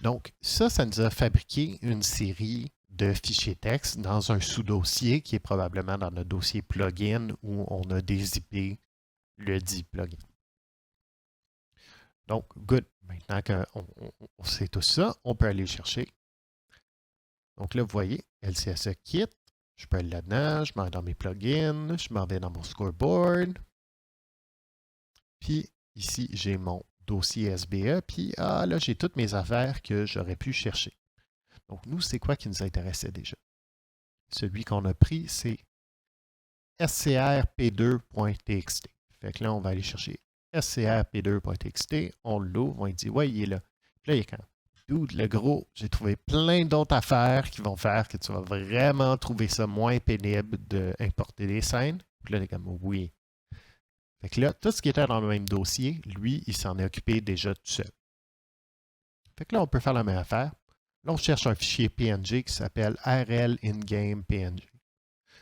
Donc, ça nous a fabriqué une série de fichiers texte dans un sous-dossier qui est probablement dans notre dossier plugin où on a dézippé le dit plugin. Donc, good. Maintenant qu'on sait tout ça, on peut aller chercher. Donc là, vous voyez, LCSE Kit, je peux aller là-dedans, je m'en vais dans mes plugins, je m'en vais dans mon scoreboard. Puis ici, j'ai mon dossier SBE, puis là, j'ai toutes mes affaires que j'aurais pu chercher. Donc, nous, c'est quoi qui nous intéressait déjà? Celui qu'on a pris, c'est scrp2.txt. Fait que là, on va aller chercher scrp2.txt, on l'ouvre, on dit, ouais, il est là. Puis là, il est quand? Dude, le gros, j'ai trouvé plein d'autres affaires qui vont faire que tu vas vraiment trouver ça moins pénible d'importer des scènes. Puis là, il est comme, oui. Fait que là, tout ce qui était dans le même dossier, lui, il s'en est occupé déjà tout seul. Fait que là, on peut faire la même affaire. Là, on cherche un fichier PNG qui s'appelle RL in-game PNG.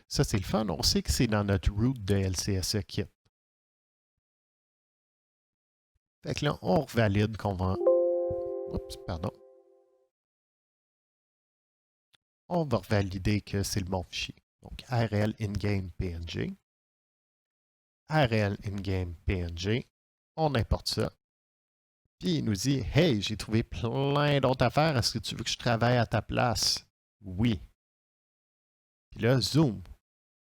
Ça, c'est le fun. On sait que c'est dans notre root de LCSE Kit. Fait que là, on revalide qu'on va... Oups, pardon. On va revalider que c'est le bon fichier. Donc, RL in-game PNG. RL in-game PNG. On importe ça. Puis il nous dit hey, j'ai trouvé plein d'autres affaires. Est-ce que tu veux que je travaille à ta place? Oui. Puis là, zoom.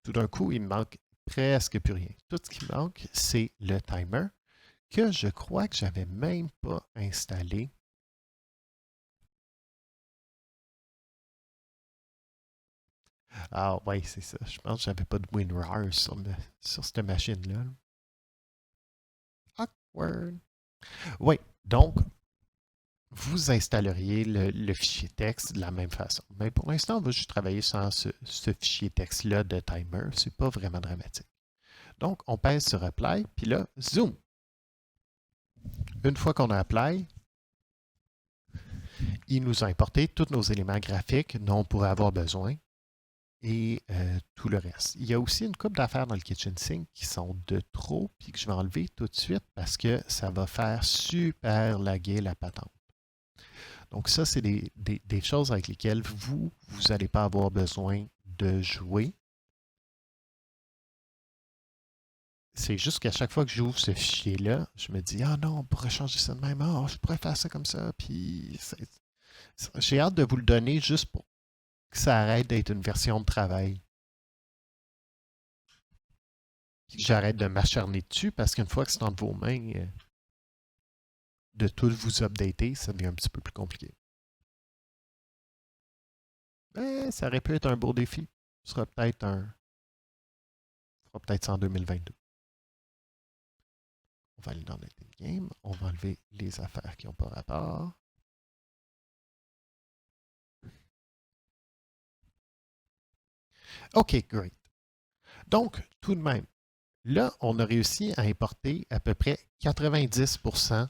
Tout d'un coup, il me manque presque plus rien. Tout ce qui manque, c'est le timer que je crois que j'avais même pas installé. Ah ouais, c'est ça. Je pense que j'avais pas de WinRAR sur cette machine-là. Awkward. Oui, donc, vous installeriez le fichier texte de la même façon. Mais pour l'instant, on va juste travailler sans ce fichier texte-là de timer. Ce n'est pas vraiment dramatique. Donc, on pèse sur Apply, puis là, zoom. Une fois qu'on a Apply, il nous a importé tous nos éléments graphiques dont on pourrait avoir besoin et tout le reste. Il y a aussi une couple d'affaires dans le Kitchen Sink qui sont de trop, puis que je vais enlever tout de suite parce que ça va faire super laguer la patente. Donc ça, c'est des choses avec lesquelles vous n'allez pas avoir besoin de jouer. C'est juste qu'à chaque fois que j'ouvre ce fichier-là, je me dis, ah non, on pourrait changer ça de même, ah, je pourrais faire ça comme ça, puis J'ai hâte de vous le donner juste pour que ça arrête d'être une version de travail. Puis que j'arrête de m'acharner dessus parce qu'une fois que c'est entre vos mains, de tout vous updater, ça devient un petit peu plus compliqué. Mais ça aurait pu être un beau défi. Ce sera peut-être ça en 2022. On va aller dans notre game. On va enlever les affaires qui n'ont pas rapport. OK, great. Donc, tout de même, là, on a réussi à importer à peu près 90%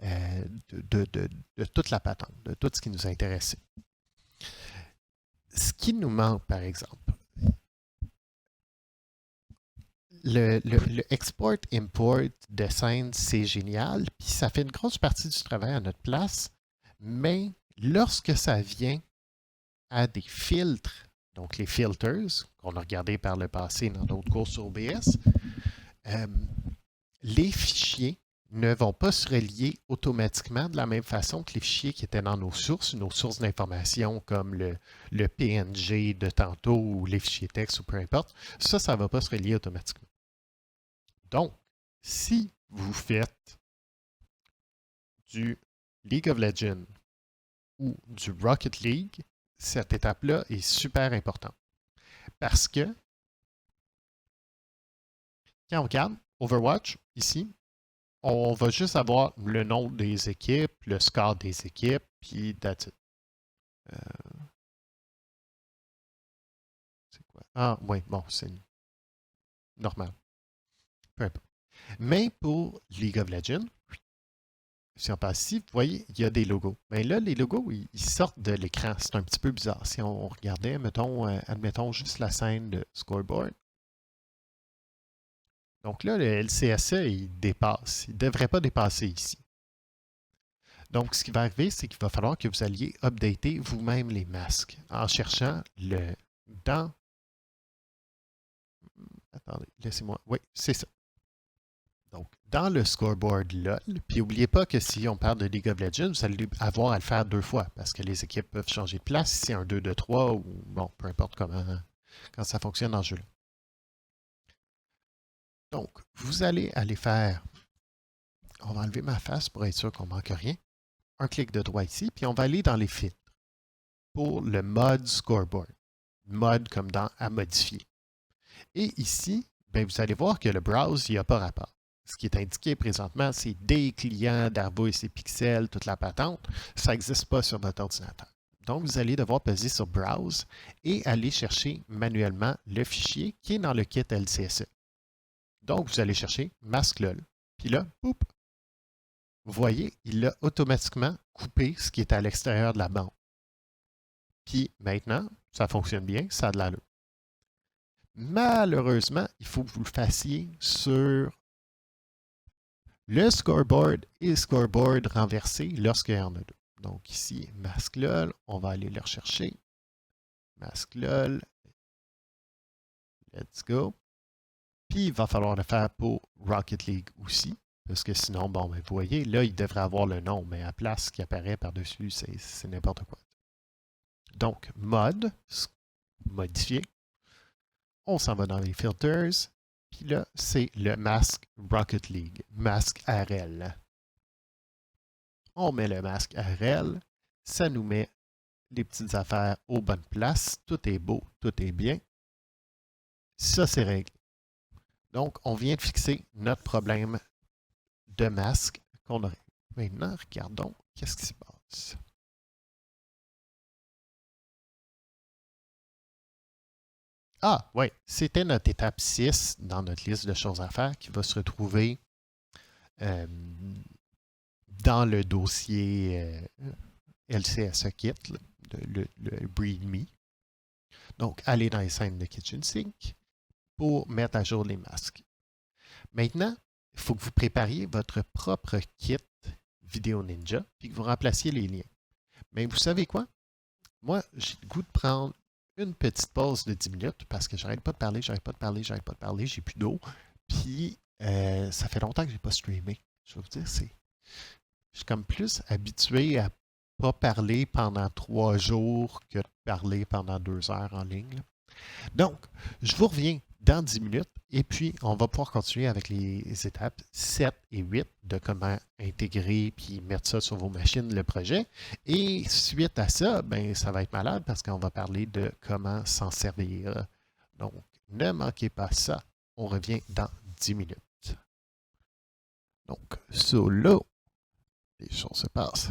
de toute la patente, de tout ce qui nous intéressait. Ce qui nous manque, par exemple, le export-import de scène, c'est génial, puis ça fait une grosse partie du travail à notre place, mais lorsque ça vient à des filtres, donc les filters, qu'on a regardé par le passé dans d'autres cours sur OBS, les fichiers ne vont pas se relier automatiquement de la même façon que les fichiers qui étaient dans nos sources d'information comme le PNG de tantôt ou les fichiers texte ou peu importe. Ça ne va pas se relier automatiquement. Donc, si vous faites du League of Legends ou du Rocket League, cette étape-là est super importante. Parce que, quand on regarde Overwatch, ici, on va juste avoir le nom des équipes, le score des équipes, puis that's it. C'est quoi? Ah, oui, bon, c'est normal. Peu importe. Mais pour League of Legends, si on passe ici, vous voyez, il y a des logos. Mais là, les logos, ils sortent de l'écran. C'est un petit peu bizarre. Si on regardait, admettons juste la scène de scoreboard. Donc là, le LCSE, il dépasse. Il ne devrait pas dépasser ici. Donc, ce qui va arriver, c'est qu'il va falloir que vous alliez updater vous-même les masques en cherchant dans... Attendez, laissez-moi... Oui, c'est ça. Donc, dans le scoreboard LOL, puis n'oubliez pas que si on parle de League of Legends, vous allez avoir à le faire 2 fois parce que les équipes peuvent changer de place. Si c'est un 2-2-3 ou bon, peu importe quand ça fonctionne dans ce jeu-là. Donc, vous allez aller faire... On va enlever ma face pour être sûr qu'on ne manque rien. Un clic de droit ici, puis on va aller dans les filtres pour le mode scoreboard. Mode comme dans à modifier. Et ici, ben, vous allez voir que le browse, il n'y a pas rapport. Ce qui est indiqué présentement, c'est des clients d'Arbo et ses pixels, toute la patente. Ça n'existe pas sur votre ordinateur. Donc, vous allez devoir peser sur Browse et aller chercher manuellement le fichier qui est dans le kit LCSE. Donc, vous allez chercher masque LOL. Puis là, boum, vous voyez, il a automatiquement coupé ce qui est à l'extérieur de la bande. Puis maintenant, ça fonctionne bien, ça a de l'allure. Malheureusement, il faut que vous le fassiez sur le scoreboard et scoreboard renversé lorsqu'il y en a deux. Donc ici, masque LOL, on va aller le rechercher. Masque LOL. Let's go. Puis il va falloir le faire pour Rocket League aussi. Parce que sinon, bon, ben, vous voyez, là, il devrait avoir le nom, mais à place qui apparaît par-dessus, c'est n'importe quoi. Donc, mode, modifier. On s'en va dans les filters. Puis là, c'est le masque Rocket League, masque RL. On met le masque RL, ça nous met les petites affaires aux bonnes places. Tout est beau, tout est bien. Ça, c'est réglé. Donc, on vient de fixer notre problème de masque qu'on aurait. Maintenant, regardons qu'est-ce qui se passe. Ah, oui, c'était notre étape 6 dans notre liste de choses à faire qui va se retrouver dans le dossier LCSE Kit, le BreedMe. Donc, allez dans les scènes de Kitchen Sink pour mettre à jour les masques. Maintenant, il faut que vous prépariez votre propre kit Vidéo Ninja puis que vous remplaciez les liens. Mais vous savez quoi? Moi, j'ai le goût de prendre une petite pause de 10 minutes parce que j'arrête pas de parler, j'ai plus d'eau. Puis, ça fait longtemps que je n'ai pas streamé. Je vais vous dire, je suis comme plus habitué à pas parler pendant 3 jours que de parler pendant 2 heures en ligne. Là. Donc, je vous reviens dans 10 minutes et puis on va pouvoir continuer avec les étapes 7 et 8 de comment intégrer puis mettre ça sur vos machines, le projet. Et suite à ça, ben, ça va être malade parce qu'on va parler de comment s'en servir. Donc, ne manquez pas ça. On revient dans 10 minutes. Donc, solo, les choses se passent.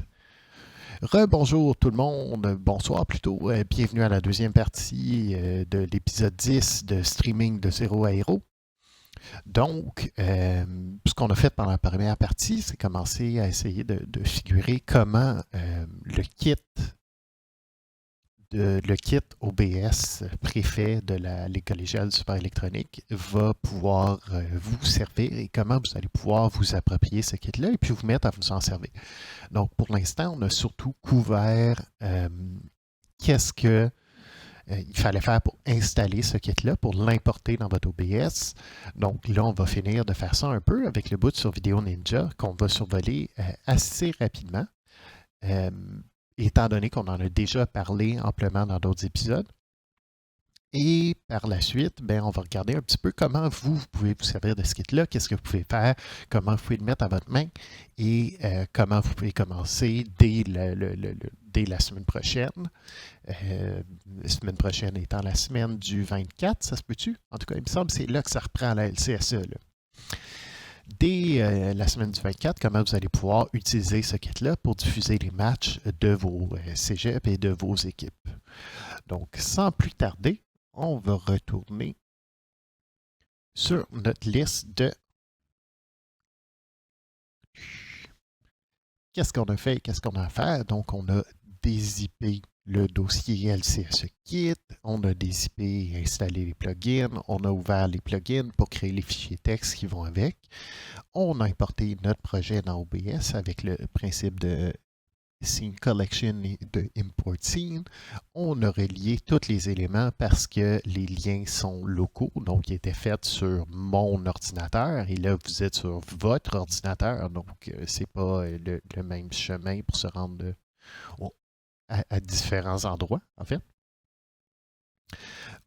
Rebonjour tout le monde, bonsoir plutôt, bienvenue à la deuxième partie de l'épisode 10 de Streaming de Zéro à Héros. Donc, ce qu'on a fait pendant la première partie, c'est commencer à essayer de figurer comment le kit OBS préfet de l'École collégiale du support électronique va pouvoir vous servir et comment vous allez pouvoir vous approprier ce kit-là et puis vous mettre à vous en servir. Donc, pour l'instant, on a surtout couvert qu'est-ce que il fallait faire pour installer ce kit-là, pour l'importer dans votre OBS. Donc là, on va finir de faire ça un peu avec le bout sur Vidéo Ninja qu'on va survoler assez rapidement. Étant donné qu'on en a déjà parlé amplement dans d'autres épisodes. Et par la suite, ben, on va regarder un petit peu comment vous pouvez vous servir de ce kit-là, qu'est-ce que vous pouvez faire, comment vous pouvez le mettre à votre main et comment vous pouvez commencer dès la semaine prochaine. La semaine prochaine étant la semaine du 24, ça se peut-tu? En tout cas, il me semble que c'est là que ça reprend la LCSE. Là. Dès la semaine du 24, comment vous allez pouvoir utiliser ce kit-là pour diffuser les matchs de vos cégeps et de vos équipes. Donc, sans plus tarder, on va retourner sur notre liste de qu'est-ce qu'on a fait et qu'est-ce qu'on a à faire. Donc, on a dézippé le dossier LCSE Kit, on a dézippé et installé les plugins, on a ouvert les plugins pour créer les fichiers texte qui vont avec. On a importé notre projet dans OBS avec le principe de Scene Collection et de Import Scene. On a relié tous les éléments parce que les liens sont locaux, donc ils étaient faits sur mon ordinateur et là vous êtes sur votre ordinateur, donc c'est pas le même chemin pour se rendre à différents endroits en fait.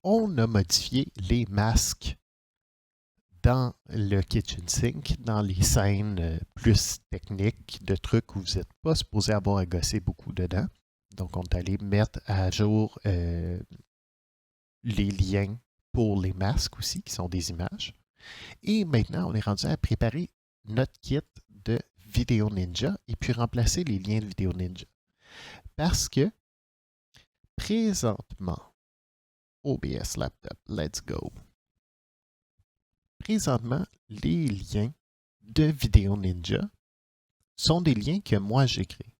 On a modifié les masques dans le kitchen sink, dans les scènes plus techniques de trucs où vous n'êtes pas supposé avoir à gosser beaucoup dedans. Donc, on est allé mettre à jour les liens pour les masques aussi, qui sont des images. Et maintenant, on est rendu à préparer notre kit de Vidéo Ninja et puis remplacer les liens de Vidéo Ninja. Parce que, présentement, OBS Laptop, let's go. Présentement, les liens de Vidéo Ninja sont des liens que moi j'ai créés.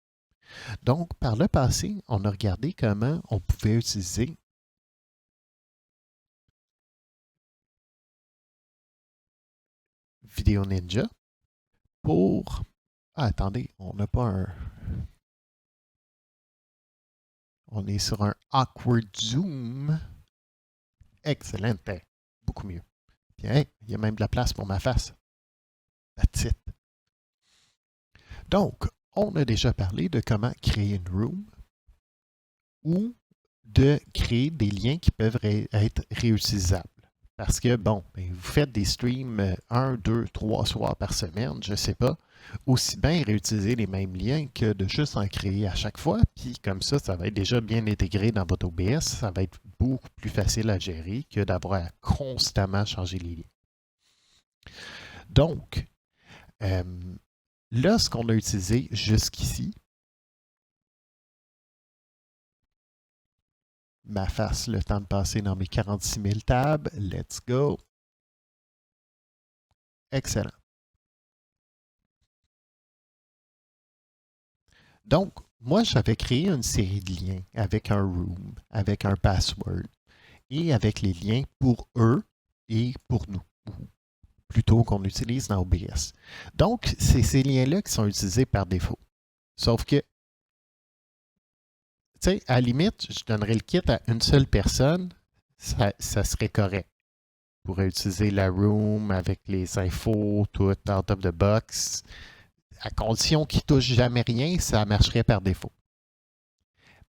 Donc, par le passé, on a regardé comment on pouvait utiliser Vidéo Ninja pour... Ah, attendez, on n'a pas un... On est sur un Awkward Zoom. Excellent, beaucoup mieux. Puis, hey, il y a même de la place pour ma face. That's it. Donc, on a déjà parlé de comment créer une room ou de créer des liens qui peuvent être réutilisables. Parce que, bon, vous faites des streams 1, 2, 3 soirs par semaine, je ne sais pas. Aussi bien réutiliser les mêmes liens que de juste en créer à chaque fois. Puis comme ça va être déjà bien intégré dans votre OBS. Ça va être beaucoup plus facile à gérer que d'avoir à constamment changer les liens. Donc, là, ce qu'on a utilisé jusqu'ici, ma face, le temps de passer dans mes 46 000 tabs. Let's go. Excellent. Donc, moi, j'avais créé une série de liens avec un room, avec un password et avec les liens pour eux et pour nous, plutôt qu'on utilise dans OBS. Donc, c'est ces liens-là qui sont utilisés par défaut. Sauf que, tu sais, à la limite, je donnerais le kit à une seule personne, ça serait correct. Je pourrais utiliser la room avec les infos, tout out of the box. À condition qu'il ne touche jamais rien, ça marcherait par défaut.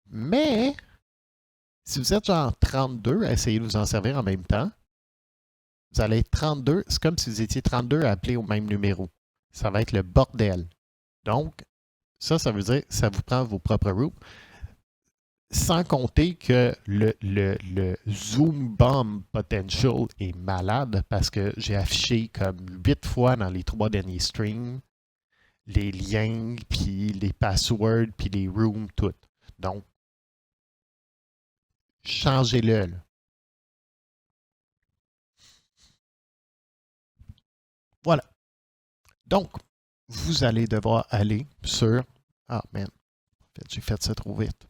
Mais si vous êtes genre 32 à essayer de vous en servir en même temps, vous allez être 32. C'est comme si vous étiez 32 à appeler au même numéro. Ça va être le bordel. Donc, ça veut dire que ça vous prend vos propres rooms. Sans compter que le Zoom Bomb Potential est malade parce que j'ai affiché comme 8 fois dans les 3 derniers streams les liens, puis les passwords, puis les rooms, tout. Donc, changez-le. Là. Voilà. Donc, vous allez devoir aller sur... Ah, man, j'ai fait ça trop vite.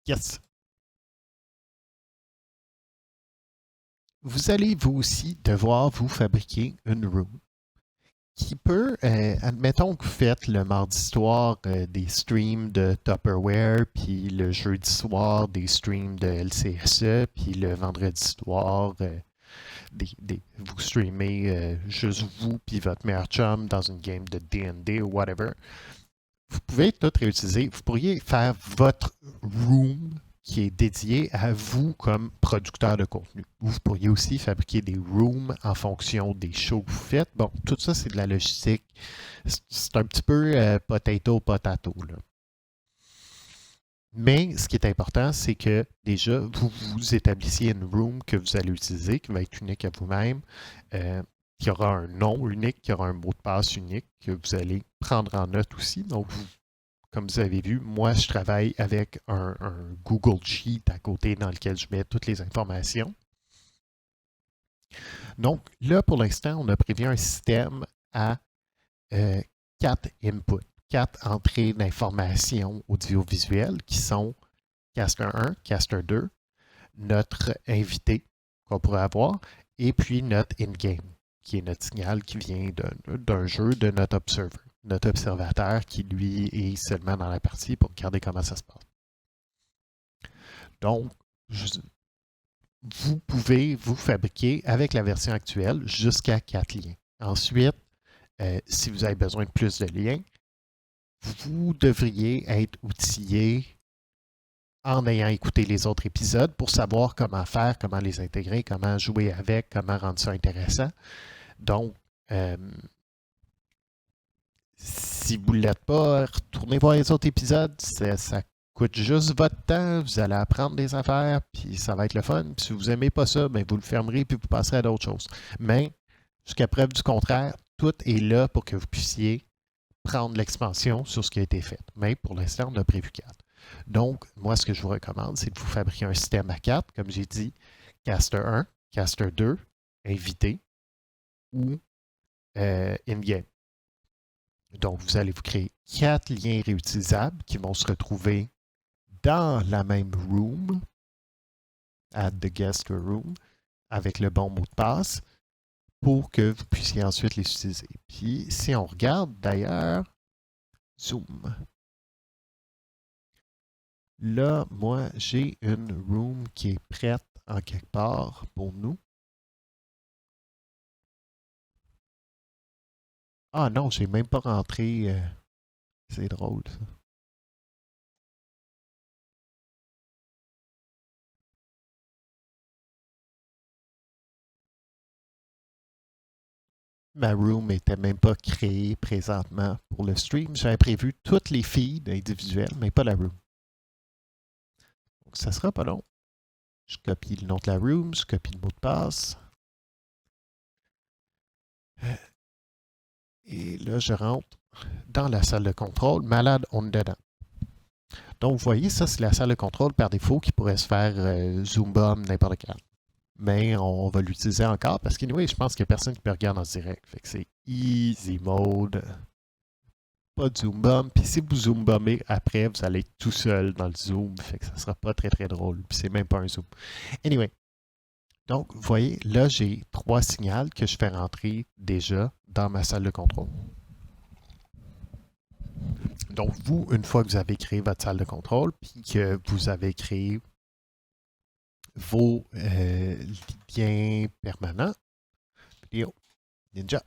Yes. Vous allez vous aussi devoir vous fabriquer une room qui peut, admettons que vous faites le mardi soir des streams de Tupperware, puis le jeudi soir des streams de LCSE, puis le vendredi soir, vous streamez juste vous puis votre meilleur chum dans une game de D&D ou whatever. Vous pouvez tout réutiliser. Vous pourriez faire votre room qui est dédié à vous comme producteur de contenu. Vous pourriez aussi fabriquer des rooms en fonction des shows que vous faites. Bon, tout ça, c'est de la logistique. C'est un petit peu potato. Là. Mais ce qui est important, c'est que déjà, vous établissiez une room que vous allez utiliser, qui va être unique à vous-même, qui aura un nom unique, qui aura un mot de passe unique, que vous allez prendre en note aussi. Donc, comme vous avez vu, moi, je travaille avec un Google Sheet à côté dans lequel je mets toutes les informations. Donc, là, pour l'instant, on a prévu un système à 4 inputs, 4 entrées d'informations audiovisuelles qui sont Caster 1, Caster 2, notre invité qu'on pourrait avoir, et puis notre in-game, qui est notre signal qui vient d'un jeu de notre observer, notre observateur qui, lui, est seulement dans la partie pour regarder comment ça se passe. Donc, vous pouvez vous fabriquer avec la version actuelle jusqu'à 4 liens. Ensuite, si vous avez besoin de plus de liens, vous devriez être outillé en ayant écouté les autres épisodes pour savoir comment faire, comment les intégrer, comment jouer avec, comment rendre ça intéressant. Donc, si vous ne l'êtes pas, retournez voir les autres épisodes. Ça coûte juste votre temps. Vous allez apprendre des affaires, puis ça va être le fun. Puis si vous n'aimez pas ça, bien, vous le fermerez, puis vous passerez à d'autres choses. Mais, jusqu'à preuve du contraire, tout est là pour que vous puissiez prendre l'expansion sur ce qui a été fait. Mais pour l'instant, on a prévu 4. Donc, moi, ce que je vous recommande, c'est de vous fabriquer un système à 4, comme j'ai dit, Caster 1, Caster 2, invité ou in-game. Donc, vous allez vous créer 4 liens réutilisables qui vont se retrouver dans la même room, add the guest room, avec le bon mot de passe, pour que vous puissiez ensuite les utiliser. Puis, si on regarde d'ailleurs, Zoom. Là, moi, j'ai une room qui est prête en quelque part pour nous. Ah non, j'ai même pas rentré. C'est drôle, ça. Ma room n'était même pas créée présentement pour le stream. J'avais prévu toutes les feeds individuelles, mais pas la room. Donc, ça sera pas long. Je copie le nom de la room, je copie le mot de passe. Et là, je rentre dans la salle de contrôle. Malade, on est dedans. Donc, vous voyez, ça, c'est la salle de contrôle par défaut qui pourrait se faire Zoom Bomb n'importe quand. Mais on va l'utiliser encore parce que, je pense qu'il n'y a personne qui peut regarder en direct. Fait que c'est easy mode. Pas de zoom bomb. Puis si vous zoom bombez après, vous allez être tout seul dans le zoom. Fait que ça sera pas très très drôle. Puis c'est même pas un zoom. Anyway. Donc, vous voyez, là, j'ai 3 signaux que je fais rentrer déjà dans ma salle de contrôle. Donc, vous, une fois que vous avez créé votre salle de contrôle, puis que vous avez créé vos liens permanents, vidéo, Ninja.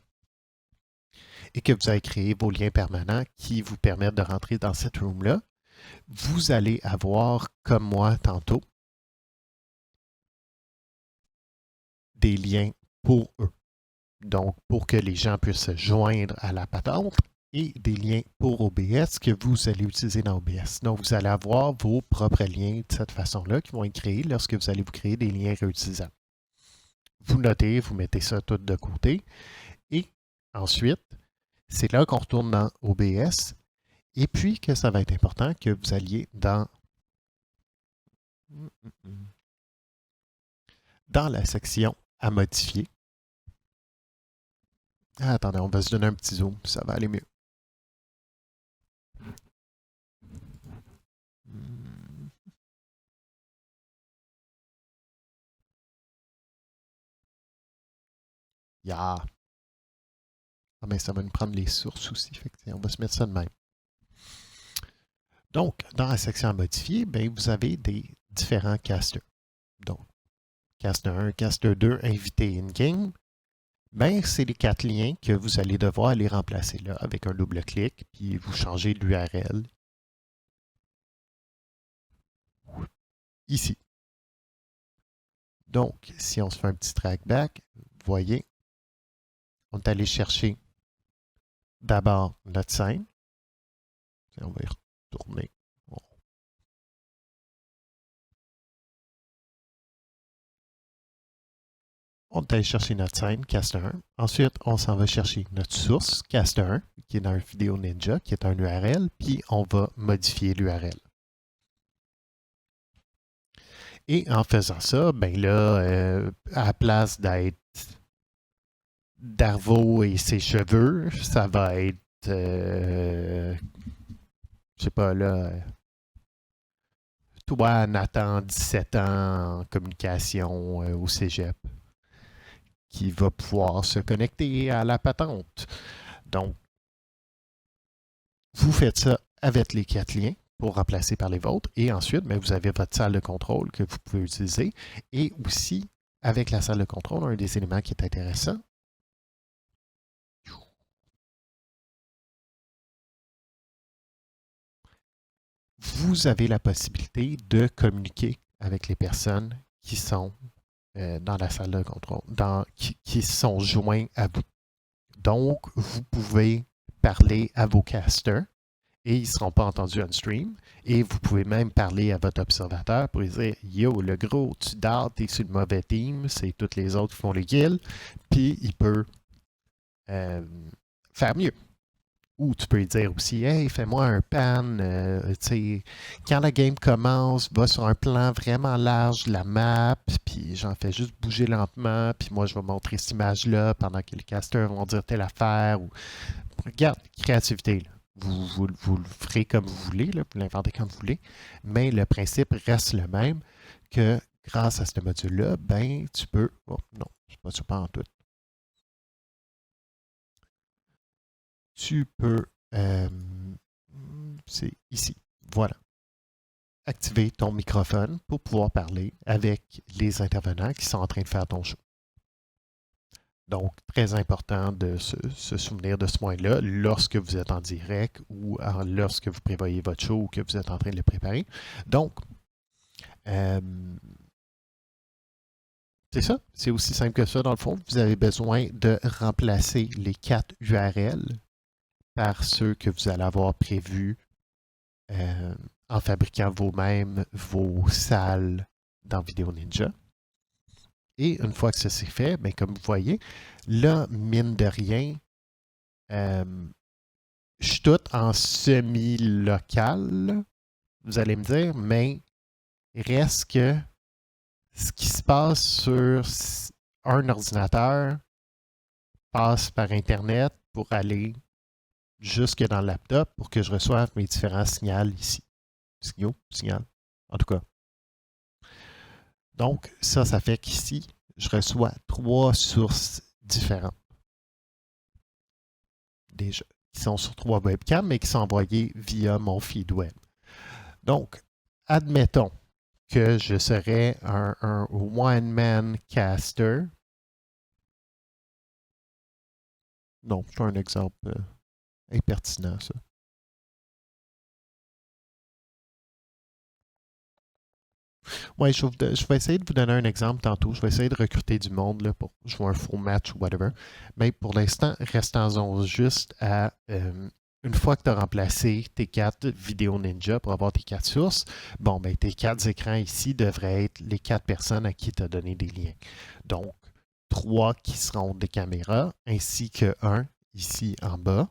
et que vous avez créé vos liens permanents qui vous permettent de rentrer dans cette room-là, vous allez avoir, comme moi tantôt, des liens pour eux. Donc, pour que les gens puissent se joindre à la patente et des liens pour OBS que vous allez utiliser dans OBS. Donc, vous allez avoir vos propres liens de cette façon-là qui vont être créés lorsque vous allez vous créer des liens réutilisables. Vous notez, vous mettez ça tout de côté et ensuite, c'est là qu'on retourne dans OBS et puis que ça va être important que vous alliez dans la section à modifier. Ah, attendez, on va se donner un petit zoom, ça va aller mieux. Yeah. Ah, mais ça va nous prendre les sources aussi. Fait que, on va se mettre ça de même. Donc, dans la section à modifier, ben, vous avez des différents casters. Donc, caster 1, caster 2, invité in-game. Ben, c'est les 4 liens que vous allez devoir aller remplacer là avec un double clic, puis vous changez l'URL ici. Donc, si on se fait un petit trackback, vous voyez, on est allé chercher d'abord notre scène. On va y retourner. Bon. On est allé chercher notre scène, Caster 1. Ensuite, on s'en va chercher notre source, Caster 1, qui est dans une vidéo Ninja, qui est un URL, puis on va modifier l'URL. Et en faisant ça, ben là, à la place d'être Darvo et ses cheveux, ça va être, je sais pas là, toi, Nathan, 17 ans, en communication au cégep, qui va pouvoir se connecter à la patente. Donc, vous faites ça avec les 4 liens pour remplacer par les vôtres. Et ensuite, bien, vous avez votre salle de contrôle que vous pouvez utiliser. Et aussi, avec la salle de contrôle, un des éléments qui est intéressant, vous avez la possibilité de communiquer avec les personnes qui sont dans la salle de contrôle, qui sont joints à vous. Donc, vous pouvez parler à vos casters et ils ne seront pas entendus on stream. Et vous pouvez même parler à votre observateur pour lui dire Yo, le gros, tu dors, t'es sur le mauvais team, c'est tous les autres qui font les kills, puis il peut faire mieux. Ou tu peux lui dire aussi Hey, fais-moi un pan, quand la game commence, va sur un plan vraiment large de la map, puis j'en fais juste bouger lentement, puis moi je vais montrer cette image-là pendant que les casters vont dire telle affaire. Ou... Regarde, créativité. Là. Vous le ferez comme vous voulez, là, vous l'inventez comme vous voulez, mais le principe reste le même que grâce à ce module-là, ben, tu peux. Oh, non, je ne suis pas en tout. Tu peux. C'est ici. Voilà. Activer ton microphone pour pouvoir parler avec les intervenants qui sont en train de faire ton show. Donc, très important de se souvenir de ce point-là lorsque vous êtes en direct ou lorsque vous prévoyez votre show ou que vous êtes en train de le préparer. Donc, c'est ça. C'est aussi simple que ça, dans le fond. Vous avez besoin de remplacer les 4 URL par ceux que vous allez avoir prévus en fabriquant vous-même vos salles dans Vidéo Ninja. Et une fois que ça c'est fait, bien, comme vous voyez, là, mine de rien, je suis tout en semi-local, vous allez me dire, mais reste que ce qui se passe sur un ordinateur passe par Internet pour aller jusque dans le laptop pour que je reçoive mes différents signaux ici. Signal, en tout cas. Donc, ça fait qu'ici, je reçois 3 sources différentes. Déjà, qui sont sur 3 webcams, mais qui sont envoyées via mon feed web. Donc, admettons que je serais un one-man caster. Non, c'est un exemple impertinent, ça. Ouais, je vais essayer de vous donner un exemple tantôt. Je vais essayer de recruter du monde là, pour jouer un full match ou whatever. Mais pour l'instant, restons-en juste à une fois que tu as remplacé tes quatre vidéos ninja pour avoir tes quatre sources, bon, ben, tes quatre écrans ici devraient être les quatre personnes à qui tu as donné des liens. Donc, trois qui seront des caméras, ainsi que un ici en bas,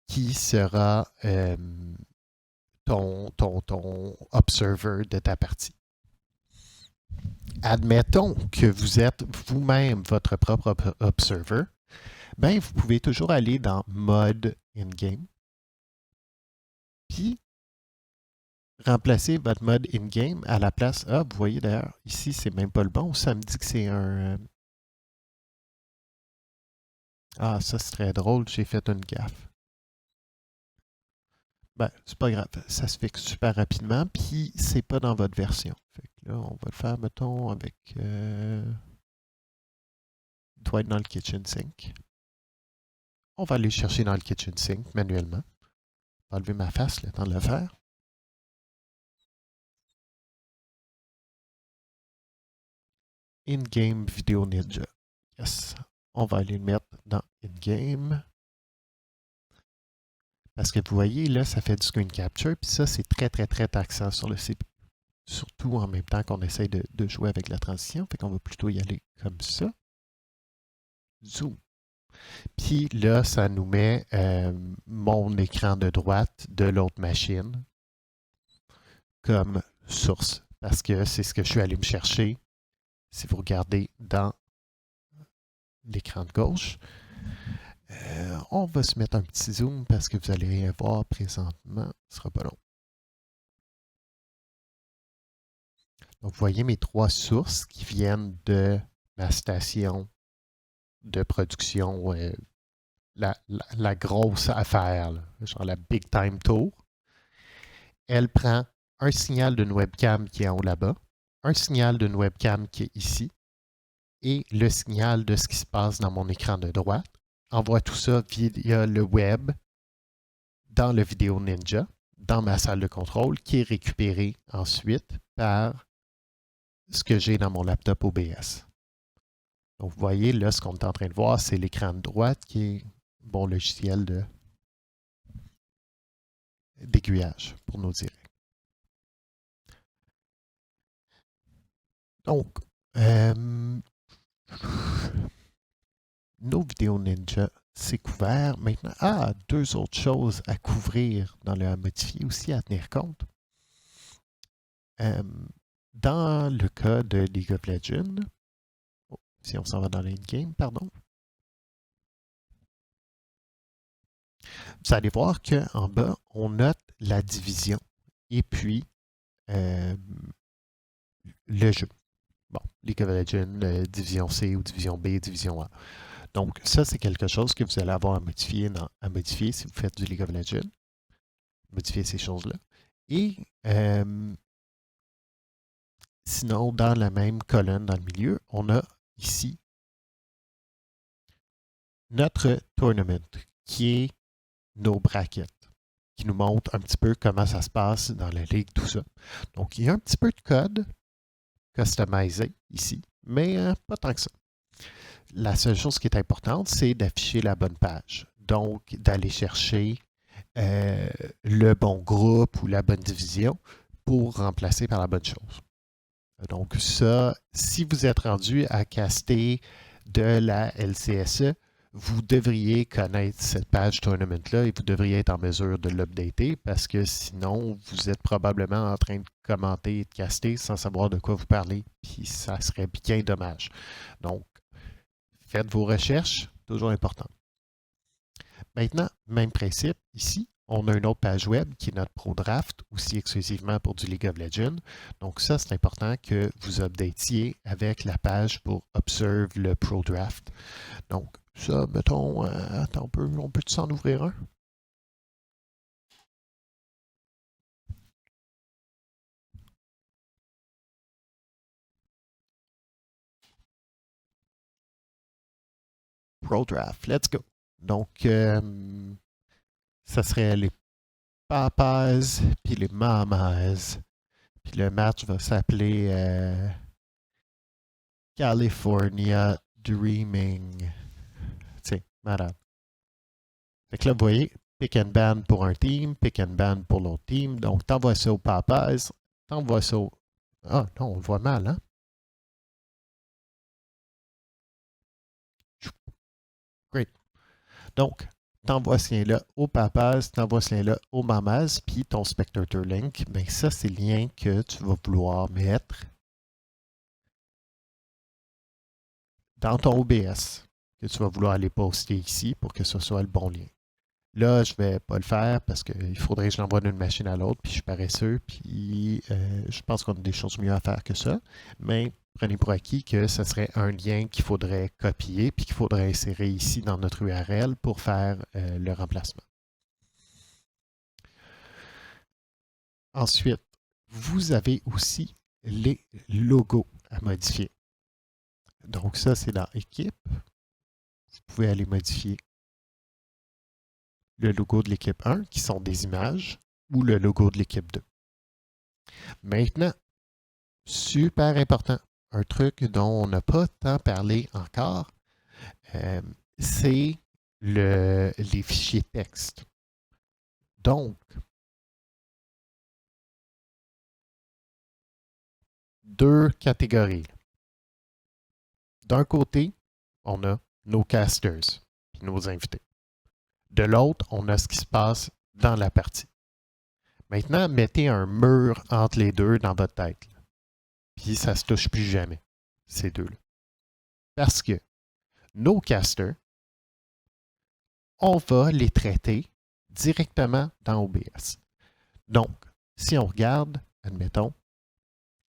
qui sera ton observer de ta partie. Admettons que vous êtes vous-même votre propre observer, ben vous pouvez toujours aller dans Mode in-game, puis remplacer votre mode in-game à la place. Ah, vous voyez d'ailleurs, ici, c'est même pas le bon. Ça me dit que c'est un. Ah, ça, c'est très drôle. J'ai fait une gaffe. Ben, c'est pas grave. Ça se fixe super rapidement, puis c'est pas dans votre version. Fait que là, on va le faire, mettons, avec. Il doit être dans le kitchen sink. On va aller chercher dans le kitchen sink manuellement. Je vais enlever ma face le temps de le faire. In-game Video Ninja. Yes. On va aller le mettre dans In-game. Parce que vous voyez, là, ça fait du screen capture, puis ça, c'est très, très, très taxant sur le CPU. Surtout en même temps qu'on essaye de jouer avec la transition. Fait qu'on va plutôt y aller comme ça. Zoom. Puis là, ça nous met mon écran de droite de l'autre machine comme source. Parce que c'est ce que je suis allé me chercher. Si vous regardez dans l'écran de gauche, on va se mettre un petit zoom parce que vous allez rien voir présentement. Ce sera pas long. Donc, vous voyez mes trois sources qui viennent de ma station de production, la grosse affaire, là, genre la Big Time Tour. Elle prend un signal d'une webcam qui est en haut là-bas, un signal d'une webcam qui est ici, et le signal de ce qui se passe dans mon écran de droite. Envoie tout ça via le web dans le Vidéo Ninja, dans ma salle de contrôle, qui est récupéré ensuite par ce que j'ai dans mon laptop OBS. Donc, vous voyez, là, ce qu'on est en train de voir, c'est l'écran de droite qui est bon logiciel d'aiguillage pour nos directs. Donc, nos vidéos ninja, c'est couvert. Maintenant, deux autres choses à couvrir dans le à modifier aussi, à tenir compte. Dans le cas de League of Legends, si on s'en va dans l'in-game, pardon, vous allez voir qu'en bas, on note la division et puis le jeu. Bon, League of Legends, Division C ou Division B, Division A. Donc, ça, c'est quelque chose que vous allez avoir à modifier si vous faites du League of Legends. Modifier ces choses-là. Et sinon, dans la même colonne dans le milieu, on a ici notre tournament, qui est nos brackets, qui nous montre un petit peu comment ça se passe dans la ligue, tout ça. Donc, il y a un petit peu de code customisé ici, mais pas tant que ça. La seule chose qui est importante, c'est d'afficher la bonne page. Donc, d'aller chercher le bon groupe ou la bonne division pour remplacer par la bonne chose. Donc, ça, si vous êtes rendu à caster de la LCSE, vous devriez connaître cette page tournament-là et vous devriez être en mesure de l'updater parce que sinon, vous êtes probablement en train de commenter et de caster sans savoir de quoi vous parlez, puis ça serait bien dommage. Donc, faites vos recherches, toujours important. Maintenant, même principe, ici, on a une autre page web qui est notre ProDraft, aussi exclusivement pour du League of Legends. Donc ça, c'est important que vous updatiez avec la page pour Observe le ProDraft. Donc ça, mettons, attends, on peut s'en ouvrir un? Pro Draft. Let's go. Donc, ça serait les Papas puis les Mamas. Puis le match va s'appeler California Dreaming. Tiens, malade. Fait que là, vous voyez, pick and ban pour un team, pick and ban pour l'autre team. Donc, t'envoies ça aux Papas, t'envoies ça au... Ah, non, on le voit mal, hein? Great. Donc, t'envoies ce lien-là aux Papas, t'envoies ce lien-là aux Mamas, puis ton Spectator Link, bien ça, c'est le lien que tu vas vouloir mettre dans ton OBS, que tu vas vouloir aller poster ici pour que ce soit le bon lien. Là, je ne vais pas le faire parce qu'il faudrait que je l'envoie d'une machine à l'autre, puis je suis paresseux, puis je pense qu'on a des choses mieux à faire que ça. Mais prenez pour acquis que ce serait un lien qu'il faudrait copier, puis qu'il faudrait insérer ici dans notre URL pour faire le remplacement. Ensuite, vous avez aussi les logos à modifier. Donc ça, c'est dans Équipe. Vous pouvez aller modifier le logo de l'équipe 1, qui sont des images, ou le logo de l'équipe 2. Maintenant, super important, un truc dont on n'a pas tant parlé encore, c'est les fichiers texte. Donc, deux catégories. D'un côté, on a nos casters, puis nos invités. De l'autre, on a ce qui se passe dans la partie. Maintenant, mettez un mur entre les deux dans votre tête. Là. Puis ça ne se touche plus jamais, ces deux-là. Parce que nos casters, on va les traiter directement dans OBS. Donc, si on regarde, admettons,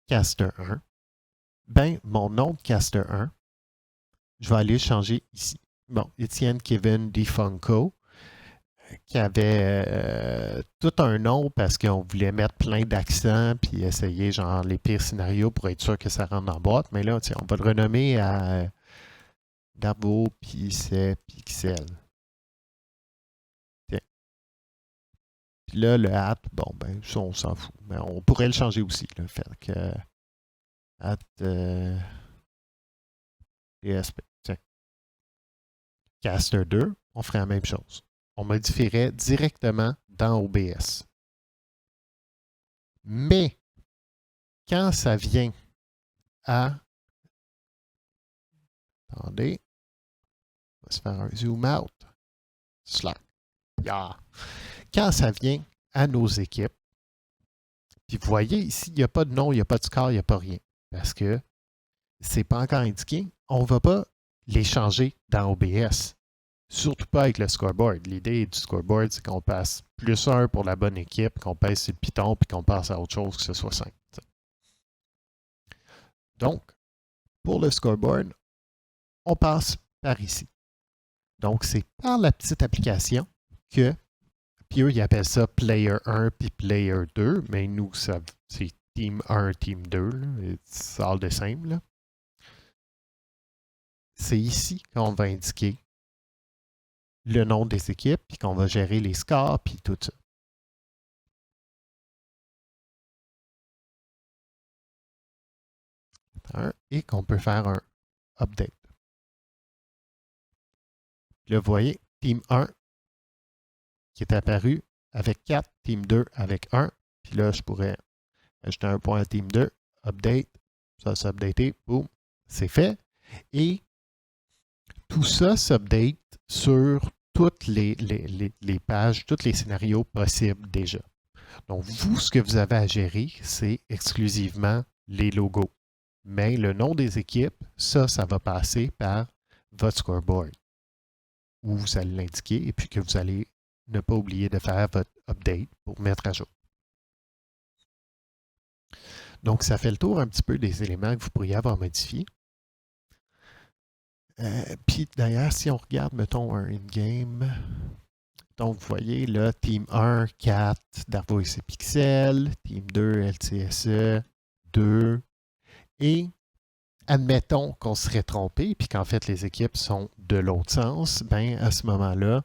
caster 1, ben, mon nom de caster 1, je vais aller le changer ici. Bon, Étienne Kevin DeFunco, qui avait tout un nom parce qu'on voulait mettre plein d'accents puis essayer genre les pires scénarios pour être sûr que ça rentre dans la boîte. Mais là, on va le renommer à Davo puis c'est Pixel. Tiens. Puis là, le hat, bon, ben, ça, on s'en fout. Mais on pourrait le changer aussi, le fait que hat DSP. Tiens. Caster 2, on ferait la même chose. On modifierait directement dans OBS. Mais quand ça vient à... Attendez. On va se faire un zoom out. Slack. Yeah. Quand ça vient à nos équipes, puis vous voyez ici, il n'y a pas de nom, il n'y a pas de score, il n'y a pas rien. Parce que c'est pas encore indiqué. On ne va pas les changer dans OBS. Surtout pas avec le scoreboard. L'idée du scoreboard, c'est qu'on passe +1 pour la bonne équipe, qu'on pèse sur le piton, puis qu'on passe à autre chose, que ce soit 5. Donc, pour le scoreboard, on passe par ici. Donc, c'est par la petite application que, puis eux, ils appellent ça Player 1 puis Player 2, mais nous, c'est Team 1, Team 2. C'est all the same. Là. C'est ici qu'on va indiquer le nom des équipes, puis qu'on va gérer les scores, puis tout ça. Et qu'on peut faire un update. Là, vous voyez, Team 1 qui est apparu avec 4, Team 2 avec 1. Puis là, je pourrais ajouter un point à Team 2, update, ça s'est updaté, boum, c'est fait. Et tout ça s'update sur toutes les pages, tous les scénarios possibles déjà. Donc, vous, ce que vous avez à gérer, c'est exclusivement les logos. Mais le nom des équipes, ça va passer par votre scoreboard, où vous allez l'indiquer et puis que vous allez ne pas oublier de faire votre update pour mettre à jour. Donc, ça fait le tour un petit peu des éléments que vous pourriez avoir modifiés. Puis d'ailleurs, si on regarde, mettons, un in-game, donc vous voyez là, Team 1, 4, Darvo et ses pixels, Team 2, LTSE, 2, et admettons qu'on serait trompé, puis qu'en fait les équipes sont de l'autre sens, ben à ce moment-là,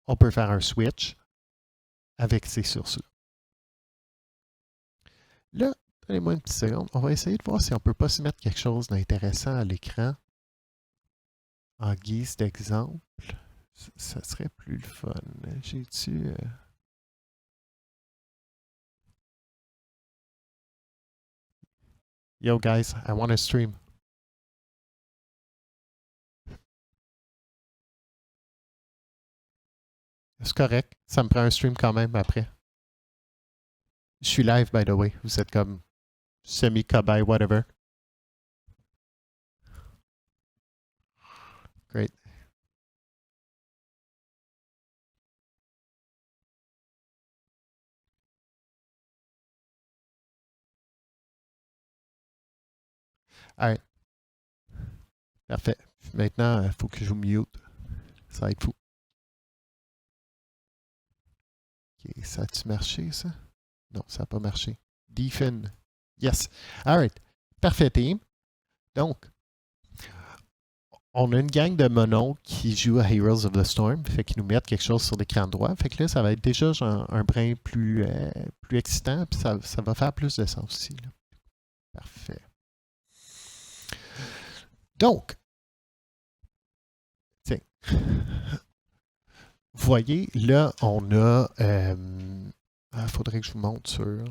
on peut faire un switch avec ces sources-là. Là, donnez-moi une petite seconde. On va essayer de voir si on ne peut pas se mettre quelque chose d'intéressant à l'écran en guise d'exemple. Ça serait plus le fun. J'ai-tu... Yo guys, I want to stream. C'est correct. Ça me prend un stream quand même après. Je suis live, by the way. Vous êtes comme semi-cobaye, whatever. Great. All right. Parfait. Maintenant, il faut que je vous mute. Ça va être fou. OK. Ça a-tu marché, ça? Non, ça n'a pas marché. Defin. Yes. All right. Parfait, team. Donc, on a une gang de monos qui jouent à Heroes of the Storm, fait qu'ils nous mettent quelque chose sur l'écran droit. Fait que là, ça va être déjà genre, un brin plus excitant, puis ça va faire plus de sens aussi. Là. Parfait. Donc, tiens. Vous voyez, là, on a... faudrait que je vous montre sur...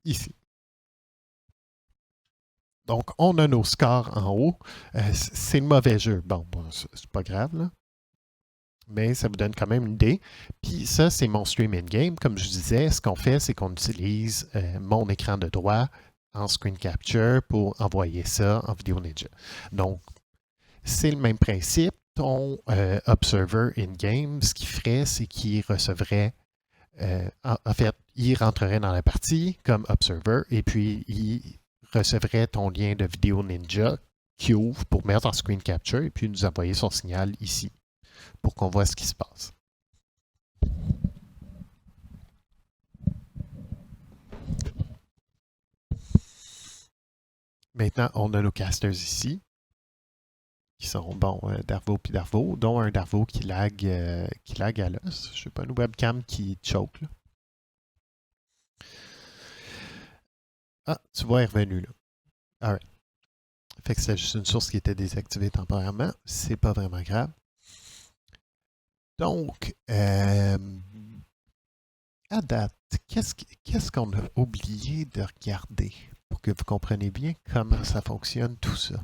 Ici. Donc, on a nos scores en haut. C'est le mauvais jeu. Bon c'est pas grave, là. Mais ça vous donne quand même une idée. Puis ça, c'est mon stream in-game. Comme je disais, ce qu'on fait, c'est qu'on utilise mon écran de droit en screen capture pour envoyer ça en vidéo ninja. Donc, c'est le même principe. Ton observer in-game, ce qu'il ferait, c'est qu'il recevrait, en fait, il rentrerait dans la partie comme observer et puis il recevrait ton lien de vidéo ninja qui ouvre pour mettre en screen capture et puis nous envoyer son signal ici pour qu'on voit ce qui se passe. Maintenant, on a nos casters ici, qui sont, bon, Darvo puis Darvo, dont un Darvo qui lag à l'os. Je sais pas, une webcam qui choke, là. Ah, tu vois, elle est revenue, là. All right. Fait que c'est juste une source qui était désactivée temporairement. C'est pas vraiment grave. Donc, à date, qu'est-ce qu'on a oublié de regarder pour que vous compreniez bien comment ça fonctionne tout ça?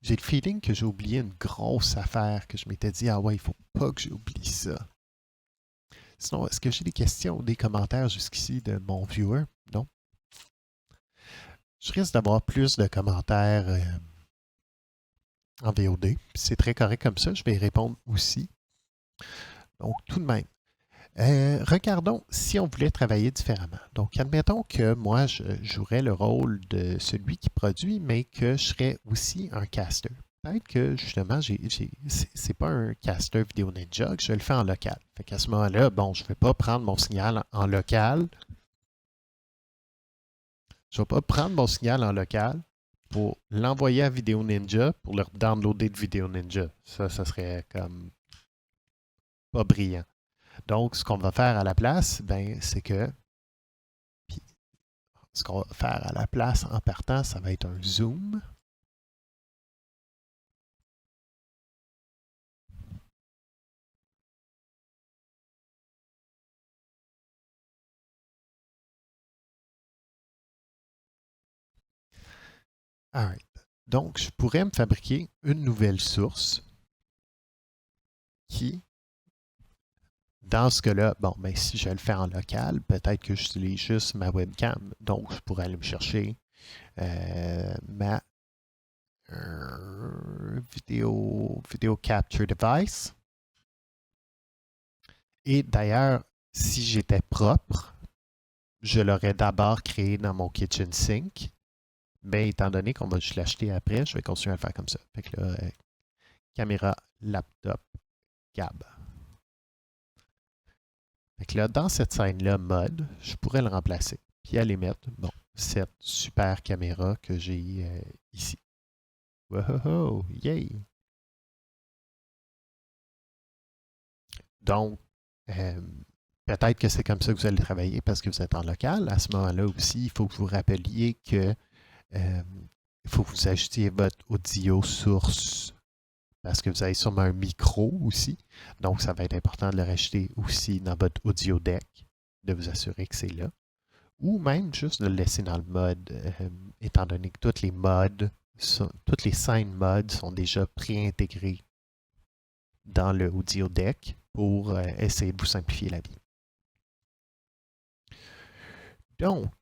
J'ai le feeling que j'ai oublié une grosse affaire que je m'étais dit, ah ouais, il faut pas que j'oublie ça. Sinon, est-ce que j'ai des questions ou des commentaires jusqu'ici de mon viewer? Non? Je risque d'avoir plus de commentaires en VOD. C'est très correct comme ça. Je vais y répondre aussi. Donc, tout de même. Regardons si on voulait travailler différemment. Donc, admettons que moi, je jouerais le rôle de celui qui produit, mais que je serais aussi un caster. Peut-être que, justement, c'est pas un caster vidéo ninja, que je le fais en local. Fait qu'à ce moment-là, bon, je ne vais pas prendre mon signal en local. Je ne vais pas prendre mon signal en local pour l'envoyer à Vidéo Ninja pour le downloader de Vidéo Ninja. Ça serait comme pas brillant. Donc, ce qu'on va faire à la place, ben, c'est que ce qu'on va faire à la place en partant, ça va être un zoom. All right. Donc, je pourrais me fabriquer une nouvelle source qui, dans ce cas-là, bon, ben, si je le fais en local, peut-être que j'utilise juste ma webcam. Donc, je pourrais aller me chercher ma vidéo capture device. Et d'ailleurs, si j'étais propre, je l'aurais d'abord créé dans mon kitchen sink. Mais étant donné qu'on va juste l'acheter après, je vais continuer à le faire comme ça. Fait que là, caméra, laptop, cab. Fait que là, dans cette scène-là, mode, je pourrais le remplacer. puis aller mettre, bon, cette super caméra que j'ai ici. Wow, yay! Donc, peut-être que c'est comme ça que vous allez travailler parce que vous êtes en local. À ce moment-là aussi, il faut que vous rappeliez que il faut que vous ajustiez votre audio source parce que vous avez sûrement un micro aussi. Donc, ça va être important de le rajouter aussi dans votre audio deck, de vous assurer que c'est là. Ou même juste de le laisser dans le mode, étant donné que toutes les scènes mode sont déjà préintégrées dans le audio deck pour essayer de vous simplifier la vie. Donc,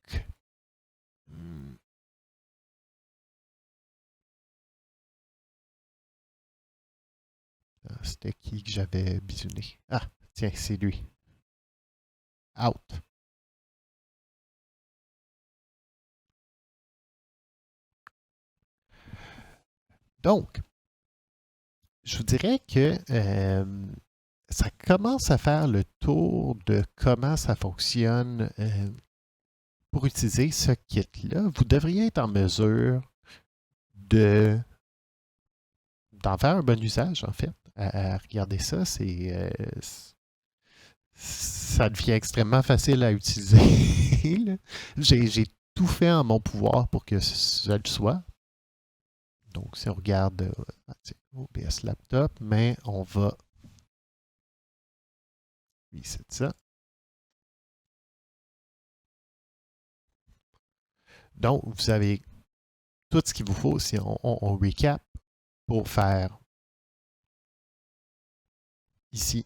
c'était qui que j'avais bisouné? Ah, tiens, c'est lui. Out. Donc, je vous dirais que ça commence à faire le tour de comment ça fonctionne pour utiliser ce kit-là. Vous devriez être en mesure d'en faire un bon usage, en fait. À regarder ça, ça devient extrêmement facile à utiliser. J'ai tout fait en mon pouvoir pour que ça le soit. Donc, si on regarde OBS Laptop, mais on va reset ça. Donc, vous avez tout ce qu'il vous faut si on recap pour faire ici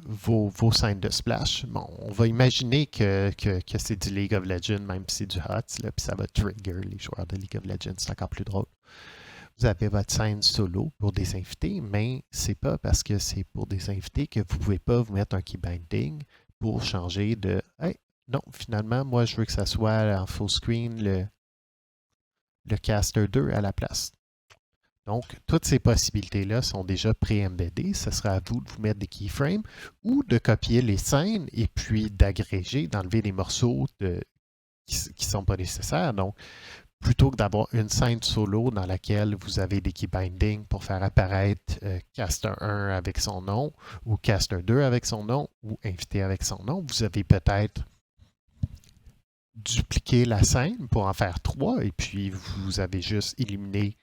vos scènes de splash. Bon, on va imaginer que c'est du League of Legends, même si c'est du HOTS, puis ça va trigger les joueurs de League of Legends, c'est encore plus drôle. Vous avez votre scène solo pour des invités, mais c'est pas parce que c'est pour des invités que vous ne pouvez pas vous mettre un key binding pour changer de hey, non, finalement, moi je veux que ça soit en full screen le caster 2 à la place. Donc, toutes ces possibilités-là sont déjà pré-embeddées. Ce sera à vous de vous mettre des keyframes ou de copier les scènes et puis d'agréger, d'enlever les morceaux qui ne sont pas nécessaires. Donc, plutôt que d'avoir une scène solo dans laquelle vous avez des key bindings pour faire apparaître Caster 1 avec son nom ou Caster 2 avec son nom ou Invité avec son nom, vous avez peut-être dupliqué la scène pour en faire 3 et puis vous avez juste éliminé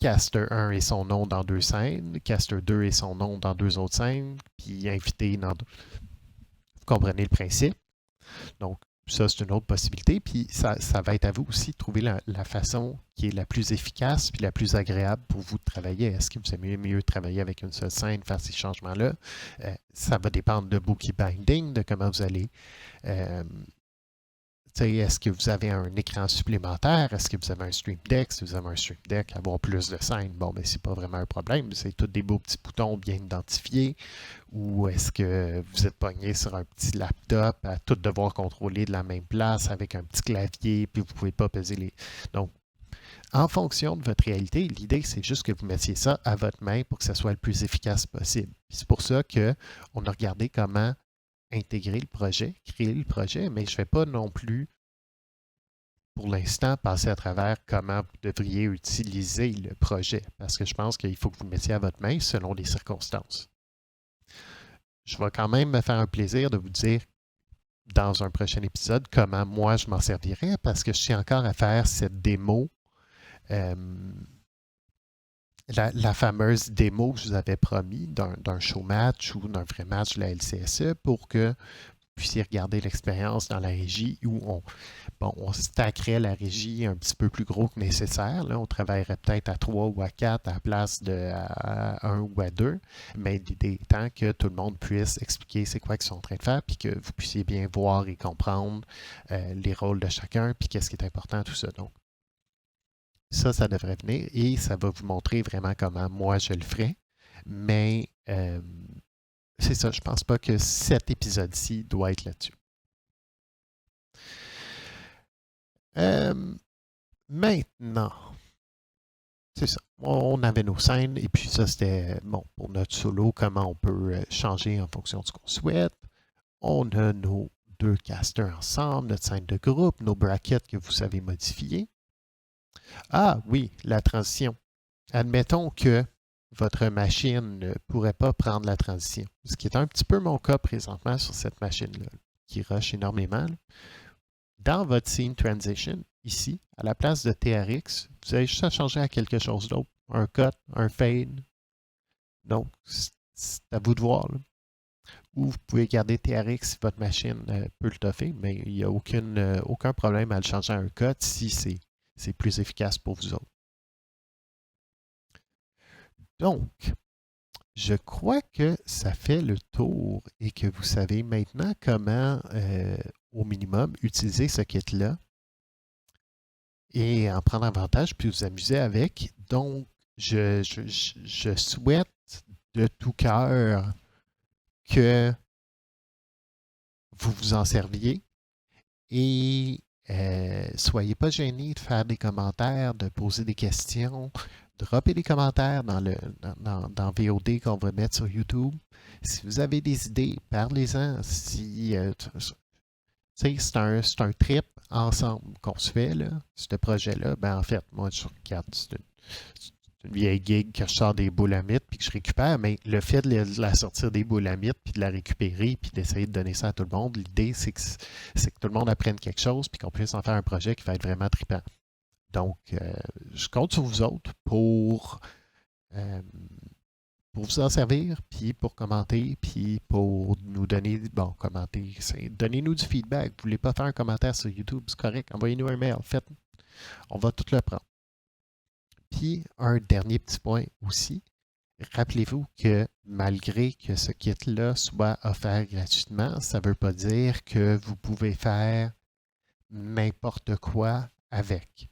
Caster 1 et son nom dans 2 scènes, Caster 2 et son nom dans 2 autres scènes, puis Invité dans... Vous comprenez le principe? Donc, ça, c'est une autre possibilité. Puis, ça va être à vous aussi de trouver la façon qui est la plus efficace puis la plus agréable pour vous de travailler. Est-ce que vous aimez mieux travailler avec une seule scène, faire ces changements-là? Ça va dépendre de vos key binding, de comment vous allez est-ce que vous avez un écran supplémentaire? Est-ce que vous avez un Stream Deck? Si vous avez un Stream Deck, avoir plus de scènes, bon, ben, c'est pas vraiment un problème. C'est tous des beaux petits boutons bien identifiés. Ou est-ce que vous êtes pogné sur un petit laptop à tout devoir contrôler de la même place avec un petit clavier, puis vous ne pouvez pas peser les. Donc, en fonction de votre réalité, l'idée, c'est juste que vous mettiez ça à votre main pour que ça soit le plus efficace possible. C'est pour ça qu'on a regardé comment intégrer le projet, créer le projet, mais je ne vais pas non plus, pour l'instant, passer à travers comment vous devriez utiliser le projet, parce que je pense qu'il faut que vous le mettiez à votre main selon les circonstances. Je vais quand même me faire un plaisir de vous dire dans un prochain épisode comment moi je m'en servirais, parce que je suis encore à faire cette démo, la fameuse démo que je vous avais promis d'un show match ou d'un vrai match de la LCSE pour que puissiez regarder l'expérience dans la régie où on stackerait la régie un petit peu plus gros que nécessaire. Là, on travaillerait peut-être à 3 ou à 4 à la place de à 1 ou à 2, mais l'idée étant que tout le monde puisse expliquer c'est quoi qu'ils sont en train de faire, puis que vous puissiez bien voir et comprendre les rôles de chacun, puis qu'est-ce qui est important, tout ça. Donc, ça devrait venir et ça va vous montrer vraiment comment moi je le ferai. Mais c'est ça, je pense pas que cet épisode-ci doit être là-dessus. Maintenant, c'est ça. On avait nos scènes et puis ça, c'était bon pour notre solo, comment on peut changer en fonction de ce qu'on souhaite. On a nos deux casters ensemble, notre scène de groupe, nos brackets que vous savez modifier. Ah oui, la transition. Admettons que votre machine ne pourrait pas prendre la transition, ce qui est un petit peu mon cas présentement sur cette machine-là, qui rush énormément. Dans votre scene transition, ici, à la place de TRX, vous avez juste à changer à quelque chose d'autre. Un cut, un fade. Donc, c'est à vous de voir. Là. Ou vous pouvez garder TRX si votre machine peut le toffer, mais il n'y a aucun problème à le changer à un cut si c'est plus efficace pour vous autres. Donc, je crois que ça fait le tour et que vous savez maintenant comment, au minimum, utiliser ce kit-là et en prendre avantage puis vous amuser avec. Donc, je souhaite de tout cœur que vous vous en serviez et soyez pas gênés de faire des commentaires, de poser des questions, dropper des commentaires dans VOD qu'on va mettre sur YouTube. Si vous avez des idées, parlez-en. Si, c'est un trip ensemble qu'on se fait, là, ce projet-là. Ben, en fait, moi, je regarde, c'est une vieille gig que je sors des boules à mythes puis que je récupère, mais le fait de la sortir des boules à mythes puis de la récupérer puis d'essayer de donner ça à tout le monde, l'idée, c'est que tout le monde apprenne quelque chose puis qu'on puisse en faire un projet qui va être vraiment trippant. Donc, je compte sur vous autres euh, pour vous en servir, puis pour commenter, puis pour nous donner, bon, commenter, donnez-nous du feedback. Vous ne voulez pas faire un commentaire sur YouTube, c'est correct, envoyez-nous un mail, faites, on va tout le prendre. Puis, un dernier petit point aussi, rappelez-vous que malgré que ce kit-là soit offert gratuitement, ça ne veut pas dire que vous pouvez faire n'importe quoi avec.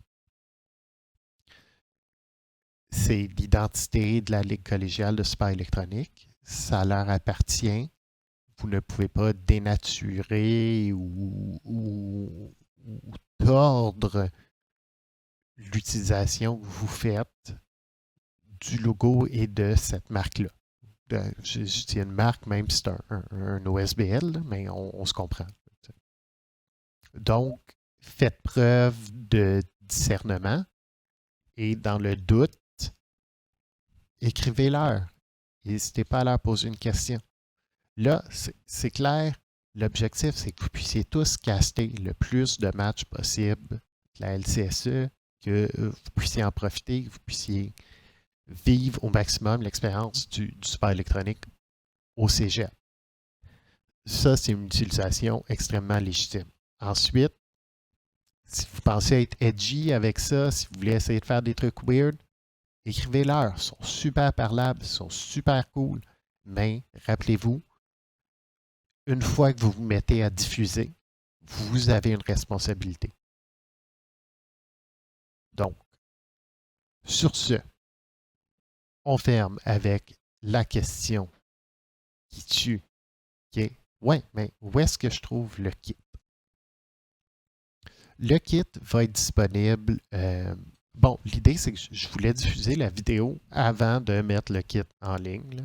C'est l'identité de la Ligue collégiale de sport électronique. Ça leur appartient. Vous ne pouvez pas dénaturer ou tordre l'utilisation que vous faites du logo et de cette marque-là. Je dis une marque, même si c'est un OSBL, mais on se comprend. Donc, faites preuve de discernement et dans le doute, écrivez-leur. N'hésitez pas à leur poser une question. Là, c'est clair, l'objectif, c'est que vous puissiez tous caster le plus de matchs possible de la LCSE, que vous puissiez en profiter, que vous puissiez vivre au maximum l'expérience du sport électronique au cégep. Ça, c'est une utilisation extrêmement légitime. Ensuite, si vous pensez être edgy avec ça, si vous voulez essayer de faire des trucs weird, écrivez-leur. Ils sont super parlables, ils sont super cool. Mais rappelez-vous, une fois que vous vous mettez à diffuser, vous avez une responsabilité. Donc, sur ce, on ferme avec la question qui tue, qui est ouais, mais où est-ce que je trouve le kit? Le kit va être disponible. Bon, l'idée, c'est que je voulais diffuser la vidéo avant de mettre le kit en ligne là,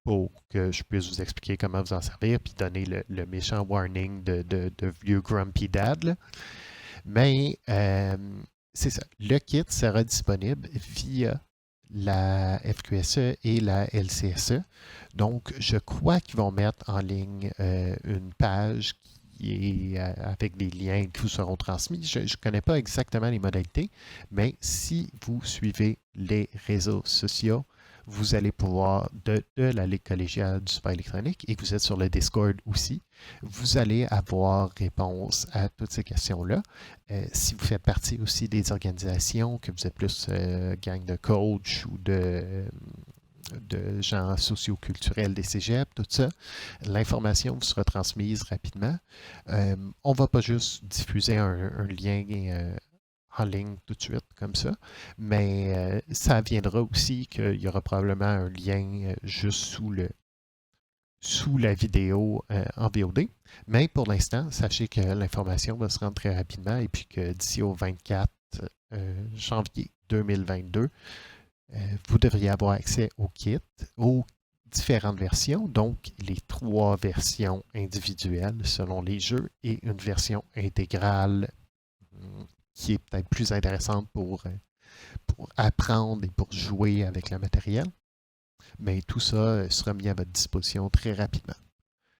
pour que je puisse vous expliquer comment vous en servir puis donner le méchant warning de vieux Grumpy Dad. Là. Mais c'est ça. Le kit sera disponible via la FQSE et la LCSE. Donc, je crois qu'ils vont mettre en ligne une page qui est avec des liens qui vous seront transmis. Je ne connais pas exactement les modalités, mais si vous suivez les réseaux sociaux, vous allez pouvoir, de la Ligue collégiale du sport électronique, et que vous êtes sur le Discord aussi, vous allez avoir réponse à toutes ces questions-là. Si vous faites partie aussi des organisations, que vous êtes plus gang de coach ou de gens socioculturels des cégeps, tout ça, l'information vous sera transmise rapidement. On ne va pas juste diffuser un lien en ligne tout de suite comme ça, mais ça viendra aussi qu'il y aura probablement un lien juste sous la vidéo en VOD. Mais pour l'instant, sachez que l'information va se rendre très rapidement et puis que d'ici au 24 janvier 2022, vous devriez avoir accès au kit, au différentes versions, donc les 3 versions individuelles selon les jeux et une version intégrale qui est peut-être plus intéressante pour apprendre et pour jouer avec le matériel. Mais tout ça sera mis à votre disposition très rapidement.